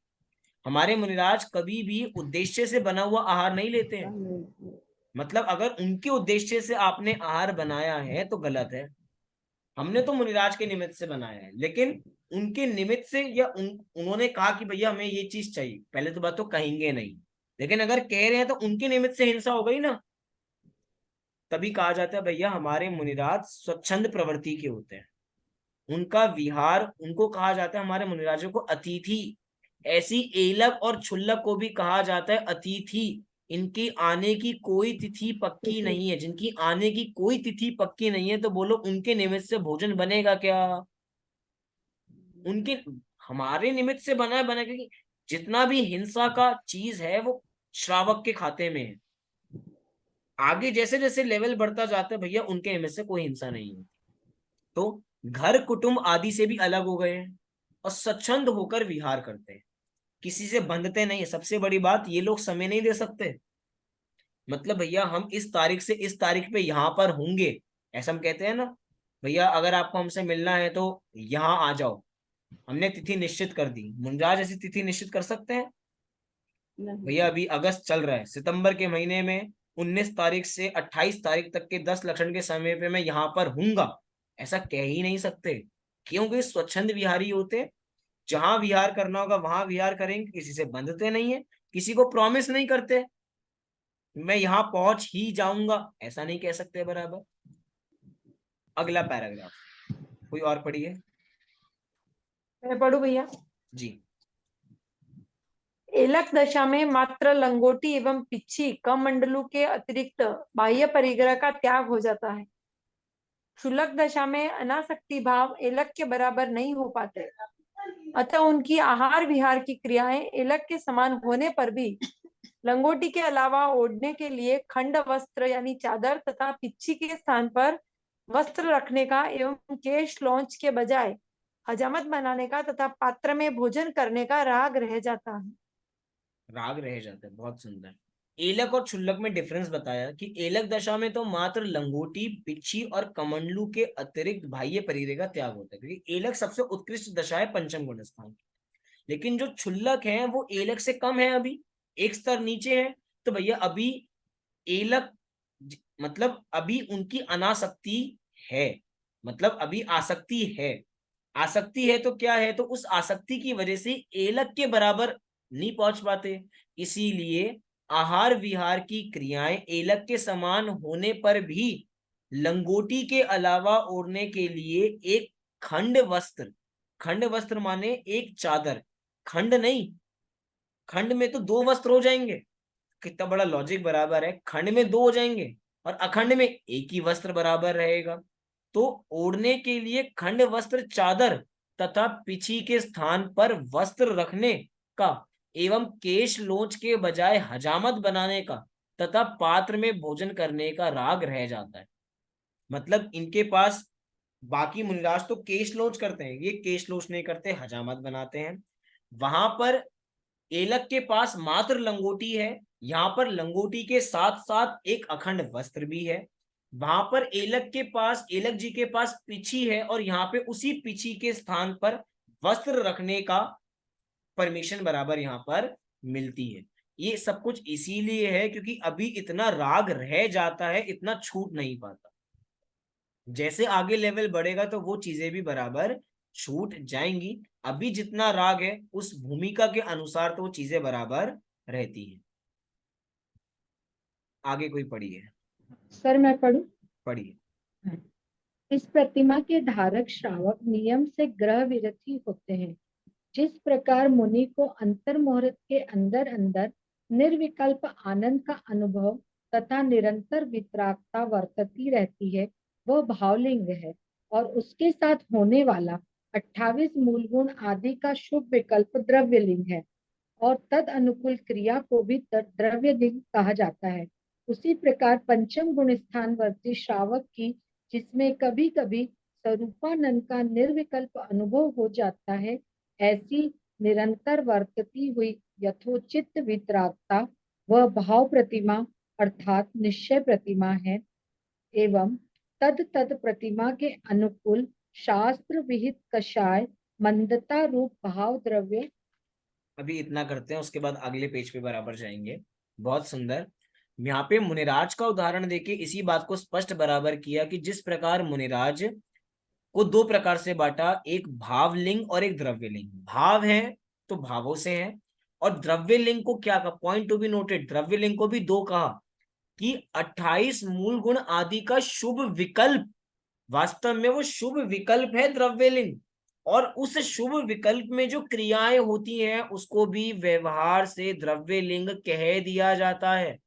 S1: हमारे मुनिराज कभी भी उद्देश्य से बना हुआ आहार नहीं लेते हैं। मतलब अगर उनके उद्देश्य से आपने आहार बनाया है तो गलत है। हमने तो मुनिराज के निमित्त से बनाया है, लेकिन उनके निमित्त से या उन्होंने कहा कि भैया हमें ये चीज चाहिए, पहले तो बात तो कहेंगे नहीं, लेकिन अगर कह रहे हैं तो उनके निमित्त से हिंसा हो गई ना। तभी कहा जाता है भैया हमारे मुनिराज स्वच्छंद प्रवृत्ति के होते हैं, उनका विहार, उनको कहा जाता है हमारे मुनिराजों को अतिथि। ऐसी एलक और क्षुल्लक को भी कहा जाता है अतिथि। इनकी आने की कोई तिथि पक्की नहीं है, जिनकी आने की कोई तिथि पक्की नहीं है, तो बोलो उनके निमित्त से भोजन बनेगा क्या? उनके, हमारे निमित्त से बना है, बना, क्योंकि जितना भी हिंसा का चीज है वो श्रावक के खाते में है। आगे जैसे जैसे लेवल बढ़ता जाता है भैया उनके निमित्त से कोई हिंसा नहीं होती। तो घर कुटुंब आदि से भी अलग हो गए हैं और स्वच्छंद होकर विहार करते हैं, किसी से बंधते नहीं है। सबसे बड़ी बात, ये लोग समय नहीं दे सकते। मतलब भैया हम इस तारीख से इस तारीख पे यहाँ पर होंगे, ऐसा हम कहते हैं ना, भैया अगर आपको हमसे मिलना है तो यहाँ आ जाओ, हमने तिथि निश्चित कर दी। मुनराज ऐसी तिथि निश्चित कर सकते हैं? भैया अभी अगस्त चल रहा है, सितंबर के महीने में 19 तारीख से 28 तारीख तक के 10 लक्षण के समय पे मैं यहाँ पर हूंगा, ऐसा कह ही नहीं सकते। क्योंकि स्वच्छंद विहारी होते, जहां विहार करना होगा वहां विहार करेंगे, किसी से बंधते नहीं है, किसी को प्रॉमिस नहीं करते मैं यहां पहुंच ही जाऊंगा, ऐसा नहीं कह सकते बराबर। अगला पैराग्राफ कोई और पढ़िए।
S5: मैं पढ़ू भैया?
S1: जी।
S5: एलक दशा में मात्र लंगोटी एवं पिच्छी कमंडलू के अतिरिक्त बाह्य परिग्रह का त्याग हो जाता है। क्षुल्लक दशा में अनासक्ति भाव एलक के बराबर नहीं हो पाते, अतः उनकी आहार विहार की क्रियाएं एलक के समान होने पर भी लंगोटी के अलावा ओढ़ने के लिए खंड वस्त्र यानी चादर तथा पिच्छी के स्थान पर वस्त्र रखने का एवं केश लौंच के बजाय हजामत बनाने का तथा पात्र में भोजन करने का राग रह जाता है।
S1: राग रह जाता है, बहुत सुंदर। एलक और क्षुल्लक में डिफरेंस बताया कि एलक दशा में तो मात्र लंगोटी, पिच्छी और कमंडलू के अतिरिक्त बाह्य परिग्रह का त्याग होता है, क्योंकि एलक सबसे उत्कृष्ट दशा है पंचम गुण स्थान। लेकिन जो क्षुल्लक है वो एलक से कम है, अभी एक स्तर नीचे है। तो भैया अभी एलक, मतलब अभी उनकी अनासक्ति है, मतलब अभी आसक्ति है। आसक्ति है तो क्या है, तो उस आसक्ति की वजह से एलक के बराबर नहीं पहुंच पाते। इसीलिए आहार विहार की क्रियाएं एलक के समान होने पर भी लंगोटी के अलावा ओढ़ने के लिए एक खंड वस्त्र, खंड वस्त्र माने एक चादर, खंड नहीं, खंड में तो दो वस्त्र हो जाएंगे। कितना बड़ा लॉजिक बराबर है, खंड में दो हो जाएंगे और अखंड में एक ही वस्त्र बराबर रहेगा। तो ओढ़ने के लिए खंड वस्त्र चादर तथा पिछी के स्थान पर वस्त्र रखने का एवं केश लोच के बजाय हजामत बनाने का तथा पात्र में भोजन करने का राग रह जाता है। मतलब इनके पास, बाकी मुनिराज तो केश लोच करते हैं, ये केश लोच नहीं करते, हजामत बनाते हैं। वहां पर एलक के पास मात्र लंगोटी है, यहाँ पर लंगोटी के साथ साथ एक अखंड वस्त्र भी है। वहां पर एलक के पास, एलक जी के पास पिछी है और यहाँ पे उसी पिछी के स्थान पर वस्त्र रखने का परमिशन बराबर यहाँ पर मिलती है। ये सब कुछ इसीलिए है क्योंकि अभी इतना राग रह जाता है, इतना छूट नहीं पाता। जैसे आगे लेवल बढ़ेगा तो वो चीजें भी बराबर छूट जाएंगी। अभी जितना राग है उस भूमिका के अनुसार तो वो चीजें बराबर रहती है। आगे कोई पढ़िए।
S6: सर मैं पढ़ूं?
S1: पढ़िए।
S6: इस प्रतिमा के धारक श्रावक नियम से ग्रह विरति होते हैं। जिस प्रकार मुनि को अंतर मुहूर्त के अंदर अंदर निर्विकल्प आनंद का अनुभव तथा निरंतर वितरागता वर्तती रहती है, वह भावलिंग है और उसके साथ होने वाला 28 मूल गुण आदि का शुभ विकल्प द्रव्यलिंग है और तद अनुकूल क्रिया को भी द्रव्यलिंग कहा जाता है। उसी प्रकार पंचम गुण स्थान वर्ती श्रावक की, जिसमें कभी कभी स्वरूपानंद का निर्विकल्प अनुभव हो जाता है, ऐसी निरंतर वर्तती हुई यथोचित वितरागता वह भाव प्रतिमा अर्थात निश्चय प्रतिमा है एवं तद तद प्रतिमा के अनुकूल शास्त्र विहित कषाय मंदता रूप भाव द्रव्य।
S1: अभी इतना करते हैं, उसके बाद अगले पेज पे बराबर जाएंगे। बहुत सुंदर। यहाँ पे मुनिराज का उदाहरण देके इसी बात को स्पष्ट बराबर किया कि जिस प्रकार मुनिराज को दो प्रकार से बांटा, एक भावलिंग और एक द्रव्यलिंग। भाव है तो भावों से है, और द्रव्यलिंग को क्या कहा, पॉइंट टू बी नोटेड, द्रव्यलिंग को भी दो कहा कि 28 मूल गुण आदि का शुभ विकल्प, वास्तव में वो शुभ विकल्प है द्रव्यलिंग, और उस शुभ विकल्प में जो क्रियाएं होती हैं उसको भी व्यवहार से द्रव्यलिंग कह दिया जाता है।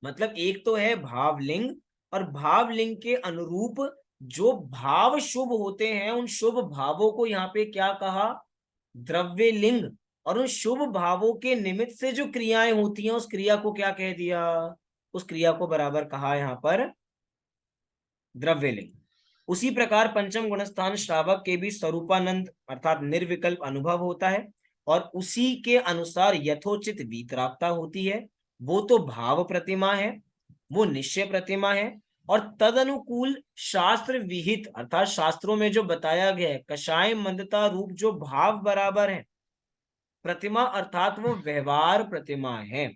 S1: मतलब एक तो है भावलिंग, और भावलिंग के अनुरूप जो भाव शुभ होते हैं उन शुभ भावों को यहाँ पे क्या कहा, द्रव्यलिंग, और उन शुभ भावों के निमित्त से जो क्रियाएं होती हैं उस क्रिया को क्या कह दिया, उस क्रिया को बराबर कहा यहाँ पर द्रव्यलिंग। उसी प्रकार पंचम गुणस्थान श्रावक के भी स्वरूपानंद अर्थात निर्विकल्प अनुभव होता है, और उसी के अनुसार यथोचित वीतरागता होती है। वो तो भाव प्रतिमा है, वो निश्चय प्रतिमा है, और तदनुकूल शास्त्र विहित अर्थात शास्त्रों में जो बताया गया है कषाय मंदता रूप जो भाव बराबर है प्रतिमा, अर्थात वो व्यवहार प्रतिमा है।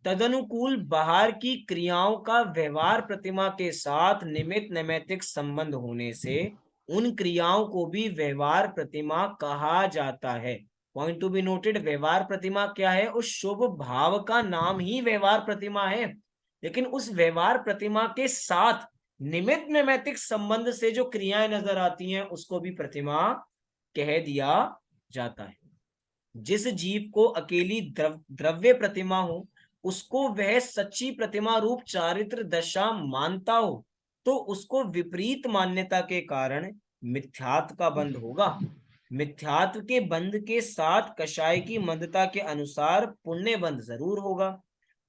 S1: तदनुकूल बाहर की क्रियाओं का व्यवहार प्रतिमा के साथ निमित्त नैमित्तिक संबंध होने से उन क्रियाओं को भी व्यवहार प्रतिमा कहा जाता है। पॉइंट टू बी नोटेड, व्यवहार प्रतिमा क्या है, उस शुभ भाव का नाम ही व्यवहार प्रतिमा है, लेकिन उस व्यवहार प्रतिमा के साथ निमित्त नैमित्तिक संबंध से जो क्रियाएं नजर आती हैं उसको भी प्रतिमा कह दिया जाता है। जिस जीव को अकेली द्रव्य प्रतिमा हो उसको वह सच्ची प्रतिमा रूप चारित्र दशा मानता हो तो उसको विपरीत मान्यता के कारण मिथ्यात्व का बंध होगा। मिथ्यात्व के बंध के साथ कषाय की मंदता के अनुसार पुण्य बंध जरूर होगा,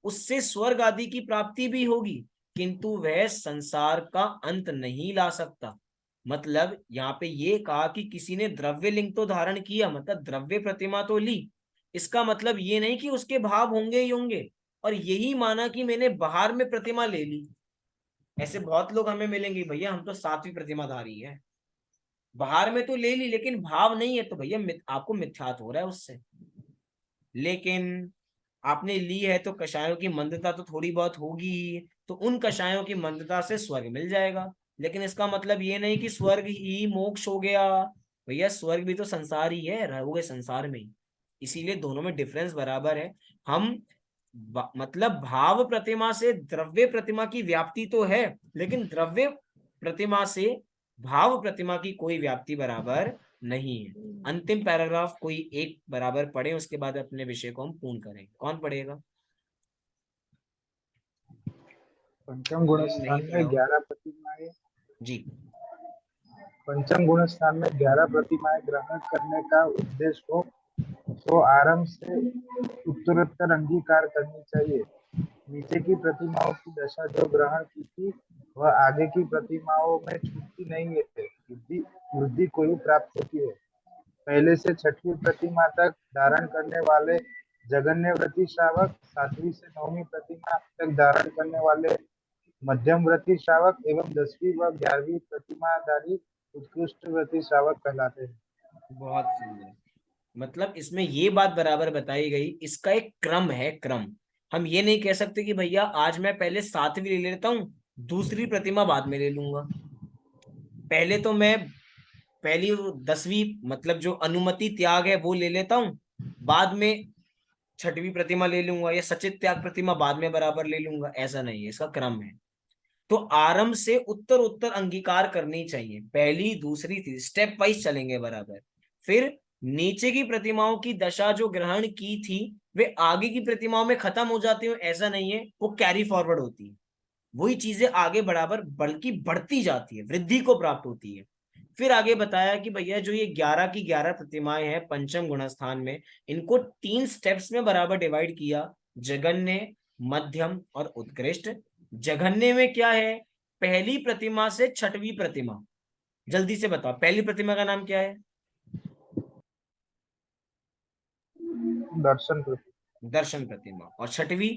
S1: उससे स्वर्ग आदि की प्राप्ति भी होगी, किंतु वह संसार का अंत नहीं ला सकता। मतलब यहाँ पे ये कहा कि किसी ने द्रव्य लिंग तो धारण किया, मतलब द्रव्य प्रतिमा तो ली, इसका मतलब ये नहीं कि उसके भाव होंगे ही होंगे, और यही माना कि मैंने बाहर में प्रतिमा ले ली। ऐसे बहुत लोग हमें मिलेंगे, भैया हम तो सातवीं प्रतिमाधारी है, बाहर में तो ले ली लेकिन भाव नहीं है, तो भैया आपको मिथ्यात हो रहा है उससे। लेकिन आपने ली है तो कषायों की मंदता तो थोड़ी बहुत होगी ही, तो उन कषायों की मंदता से स्वर्ग मिल जाएगा, लेकिन इसका मतलब ये नहीं कि स्वर्ग ही मोक्ष हो गया। भैया स्वर्ग भी तो संसार ही है, रहोगे संसार में ही, इसीलिए दोनों में डिफरेंस बराबर है। हम मतलब भाव प्रतिमा से द्रव्य प्रतिमा की व्याप्ति तो है, लेकिन द्रव्य प्रतिमा से भाव प्रतिमा की कोई व्याप्ति बराबर नहीं है। अंतिम पैराग्राफ कोई एक बराबर पढ़े, उसके बाद अपने विषय को हम पूर्ण करेंगे। कौन पढ़ेगा?
S7: पंचम गुण स्थान
S1: नहीं
S7: में
S1: पढ़ा
S7: 11 प्रतिमाएं।
S1: जी।
S7: पंचम गुण स्थान में 11 प्रतिमाएं ग्रहण करने का उद्देश्य हो तो आरंभ से उत्तरोत्तर अंगीकार करनी चाहिए। नीचे की प्रतिमाओं की दशा जो ग्रहण की थी वह आगे की प्रतिमाओं में छूटती नहीं है, वृद्धि को ही प्राप्त होती है। पहले से छठवीं प्रतिमा तक धारण करने वाले जगन्यव्रती श्रावक, सातवीं से नौवीं प्रतिमा तक धारण करने वाले मध्यमव्रती श्रावक एवं 10वीं व 11वीं प्रतिमाधारी उत्कृष्ट व्रती श्रावक कहलाते हैं।
S1: बहुत सुंदर। मतलब इसमें ये बात बराबर बताई गई, इसका एक क्रम है, क्रम। हम ये नहीं कह सकते कि भैया आज मैं पहले सातवीं ले लेता हूँ दूसरी प्रतिमा बाद में ले लूंगा, पहले तो मैं पहली 10वीं मतलब जो अनुमति त्याग है वो ले लेता हूँ, बाद में छठवीं प्रतिमा ले लूंगा, या सचित त्याग प्रतिमा बाद में बराबर ले लूंगा, ऐसा नहीं है, इसका क्रम है। तो आरंभ से उत्तर उत्तर अंगीकार करनी चाहिए, पहली दूसरी तीसरी स्टेप वाइज चलेंगे बराबर। फिर नीचे की प्रतिमाओं की दशा जो ग्रहण की थी वे आगे की प्रतिमाओं में खत्म हो जाती है, ऐसा नहीं है, वो कैरी फॉरवर्ड होती है, वही चीजें आगे बराबर बल्कि बढ़ती जाती है, वृद्धि को प्राप्त होती है। फिर आगे बताया कि भैया जो ये 11 की 11 प्रतिमाएं हैं पंचम गुणस्थान में, इनको 3 स्टेप्स में बराबर डिवाइड किया, जघन्य, मध्यम और उत्कृष्ट। जघन्य में क्या है, पहली प्रतिमा से छठवीं प्रतिमा। जल्दी से बताओ पहली प्रतिमा का नाम क्या है?
S7: दर्शन प्रतिमा।
S1: दर्शन प्रतिमा। और छठवीं?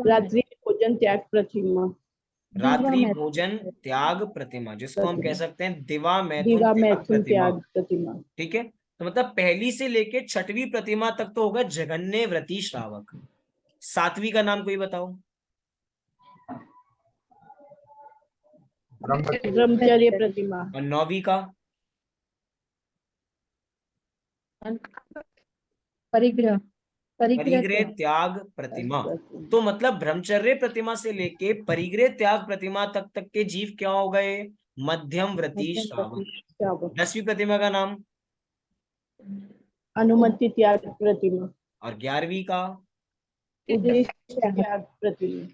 S3: रात्रि भोजन त्याग प्रतिमा।
S1: रात्रि
S6: दिवा
S1: भोजन त्याग प्रतिमा, जिसको हम कह सकते हैं दिवा मैथुन
S3: दिवा
S1: त्याग
S3: मैथुन
S1: प्रतिमा।
S3: त्याग प्रतिमा।
S1: ठीक है, तो मतलब पहली से लेके छठवीं प्रतिमा तक तो होगा जघन्य व्रती श्रावक। सातवीं का नाम कोई बताओ।
S3: ब्रह्मचर्य प्रतिमा।
S1: और नौवीं का?
S6: परिग्रह परिग्रह
S1: परिग्रह
S6: त्याग।
S1: त्याग प्रतिमा। तो मतलब ब्रह्मचर्य प्रतिमा से लेके परिग्रह त्याग प्रतिमा तक तक के जीव क्या हो गए? मध्यम व्रती श्रावक। 10वीं प्रतिमा का नाम?
S3: अनुमति त्याग प्रतिमा।
S1: और 11वीं का?
S3: उद्देश्य त्याग प्रतिमा।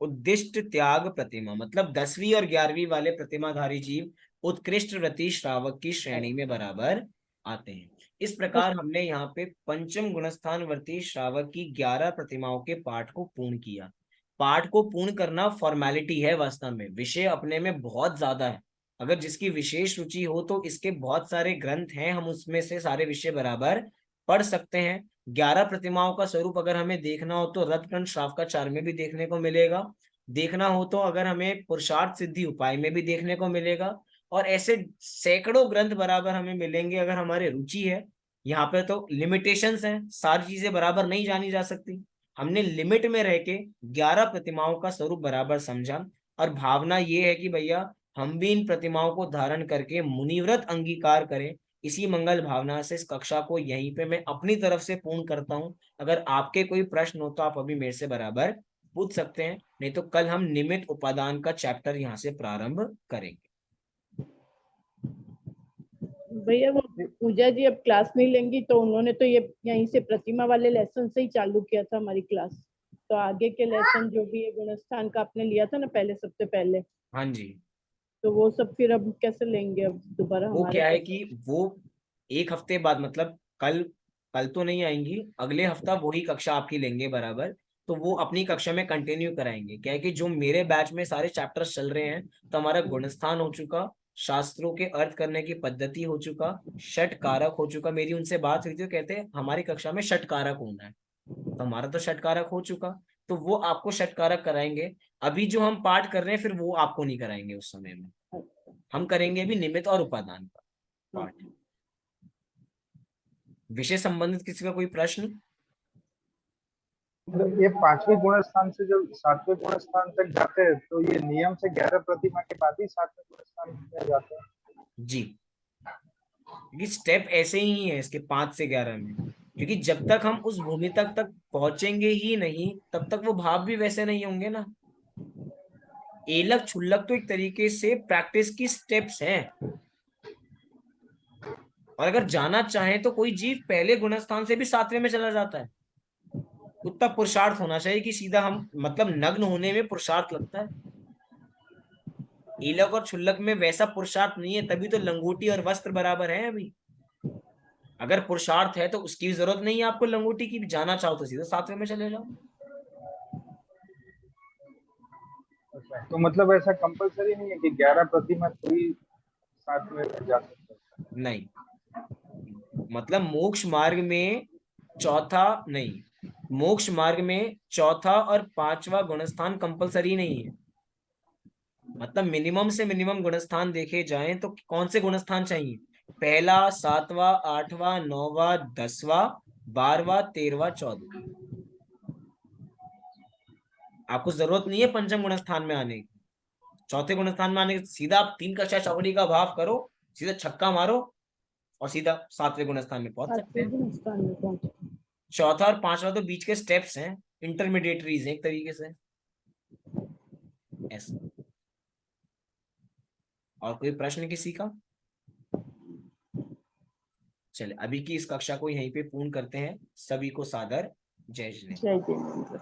S1: उद्दिष्ट त्याग प्रतिमा। मतलब 10वीं और 11वीं वाले प्रतिमाधारी जीव उत्कृष्ट व्रती श्रावक की श्रेणी में बराबर आते हैं। इस प्रकार हमने यहाँ पे पंचम गुणस्थान वर्ती श्रावक की 11 प्रतिमाओं के पाठ को पूर्ण किया। पाठ को पूर्ण करना फॉर्मेलिटी है, वास्तव में विषय अपने में बहुत ज्यादा है। अगर जिसकी विशेष रुचि हो तो इसके बहुत सारे ग्रंथ हैं, हम उसमें से सारे विषय बराबर पढ़ सकते हैं। 11 प्रतिमाओं का स्वरूप अगर हमें देखना हो तो रथकंठ श्रावकाचार में भी देखने को मिलेगा। देखना हो तो अगर हमें पुरुषार्थ सिद्धि उपाय में भी देखने को मिलेगा। और ऐसे सैकड़ों ग्रंथ बराबर हमें मिलेंगे अगर हमारे रुचि है। यहाँ पे तो लिमिटेशंस हैं, सारी चीजें बराबर नहीं जानी जा सकती। हमने लिमिट में रह के 11 प्रतिमाओं का स्वरूप बराबर समझा। और भावना ये है कि भैया हम भी इन प्रतिमाओं को धारण करके मुनिव्रत अंगीकार करें। इसी मंगल भावना से इस कक्षा को यहीं पे मैं अपनी तरफ से पूर्ण करता हूँ। अगर आपके कोई प्रश्न हो तो आप अभी मेरे से बराबर पूछ सकते हैं, नहीं तो कल हम निमित्त उपादान का चैप्टर यहाँ से प्रारंभ करेंगे।
S3: भैया वो पूजा जी अब क्लास नहीं लेंगी, तो उन्होंने तो ये यहीं से प्रतिमा वाले लेसन से ही चालू किया था हमारी क्लास। तो आगे के लेसन जो भी है गुणस्थान का आपने लिया था ना पहले, सबसे पहले,
S1: हाँ जी।
S3: तो वो सब फिर अब कैसे लेंगे अब दोबारा
S1: वो
S3: हमारे
S1: क्या है
S3: पास?
S1: कि वो एक हफ्ते बाद, मतलब कल कल तो नहीं आएंगी, अगले हफ्ता वही कक्षा आपकी लेंगे बराबर। तो वो अपनी कक्षा में कंटिन्यू कराएंगे। क्या है कि जो मेरे बैच में सारे चैप्टर्स चल रहे हैं, तो हमारा गुणस्थान हो चुका, शास्त्रों के अर्थ करने की पद्धति हो चुका, षट कारक हो चुका। मेरी उनसे बात हुई थी, कहते हैं हमारी कक्षा में षट कारक होना है, तो हमारा तो षट कारक हो चुका। तो वो आपको षट कारक कराएंगे। अभी जो हम पाठ कर रहे हैं फिर वो आपको नहीं कराएंगे उस समय में। हम करेंगे अभी निमित्त और उपादान का पाठ। विषय संबंधित किसी का कोई प्रश्न?
S7: मतलब ये 5वें गुणस्थान से जब 7वें गुणस्थान तक जाते हैं तो ये नियम से 11 प्रतिमा के बाद ही 7वें गुणस्थान में जाते हैं
S1: जी, क्योंकि स्टेप ऐसे ही है इसके 5 से 11 में। क्योंकि जब तक हम उस भूमि तक तक पहुंचेंगे ही नहीं, तब तक वो भाव भी वैसे नहीं होंगे ना। एलक छुल्लक तो एक तरीके से प्रैक्टिस की स्टेप्स हैं। और अगर जाना चाहे तो कोई जीव पहले गुणस्थान से भी 7वें में चला जाता है। उतना पुरुषार्थ होना चाहिए कि सीधा हम, मतलब नग्न होने में पुरुषार्थ लगता है। एलक और छुल्लक में वैसा पुरुषार्थ नहीं है, तभी तो लंगोटी और वस्त्र बराबर है अभी। अगर पुरुषार्थ है तो उसकी जरूरत नहीं है आपको लंगोटी की, भी जाना चाहो तो सीधा 7वें में चले जाओ।
S7: तो मतलब ऐसा कंपलसरी नहीं है कि 11 प्रतिमा कोई 7वें में जा सकता है?
S1: नहीं, मतलब मोक्ष मार्ग में चौथा नहीं, मोक्ष मार्ग में चौथा और 5वां गुणस्थान कंपलसरी नहीं है। मतलब मिनिमम से मिनिमम गुणस्थान देखे जाएं तो कौन से गुणस्थान चाहिए? पहला, 7वां, 8वां, 9वां, 10वां, 12वां, 13वां, 14वां। आपको जरूरत नहीं है पंचम गुणस्थान में आने की। चौथे गुणस्थान में आने के सीधा आप 3 कक्षा चौकड़ी का भाव करो, सीधा छक्का मारो और सीधा 7वें गुणस्थान में पहुंच सकते हैं।
S3: गुणस्थान में पहुंचे।
S1: चौथा और 5वां तो बीच के स्टेप्स हैं, इंटरमीडिएटरीज हैं एक तरीके से ऐसा। और कोई प्रश्न किसी का? चले अभी की इस कक्षा को यहीं पे पूर्ण करते हैं। सभी को सादर जय श्री राम।
S3: जय जय।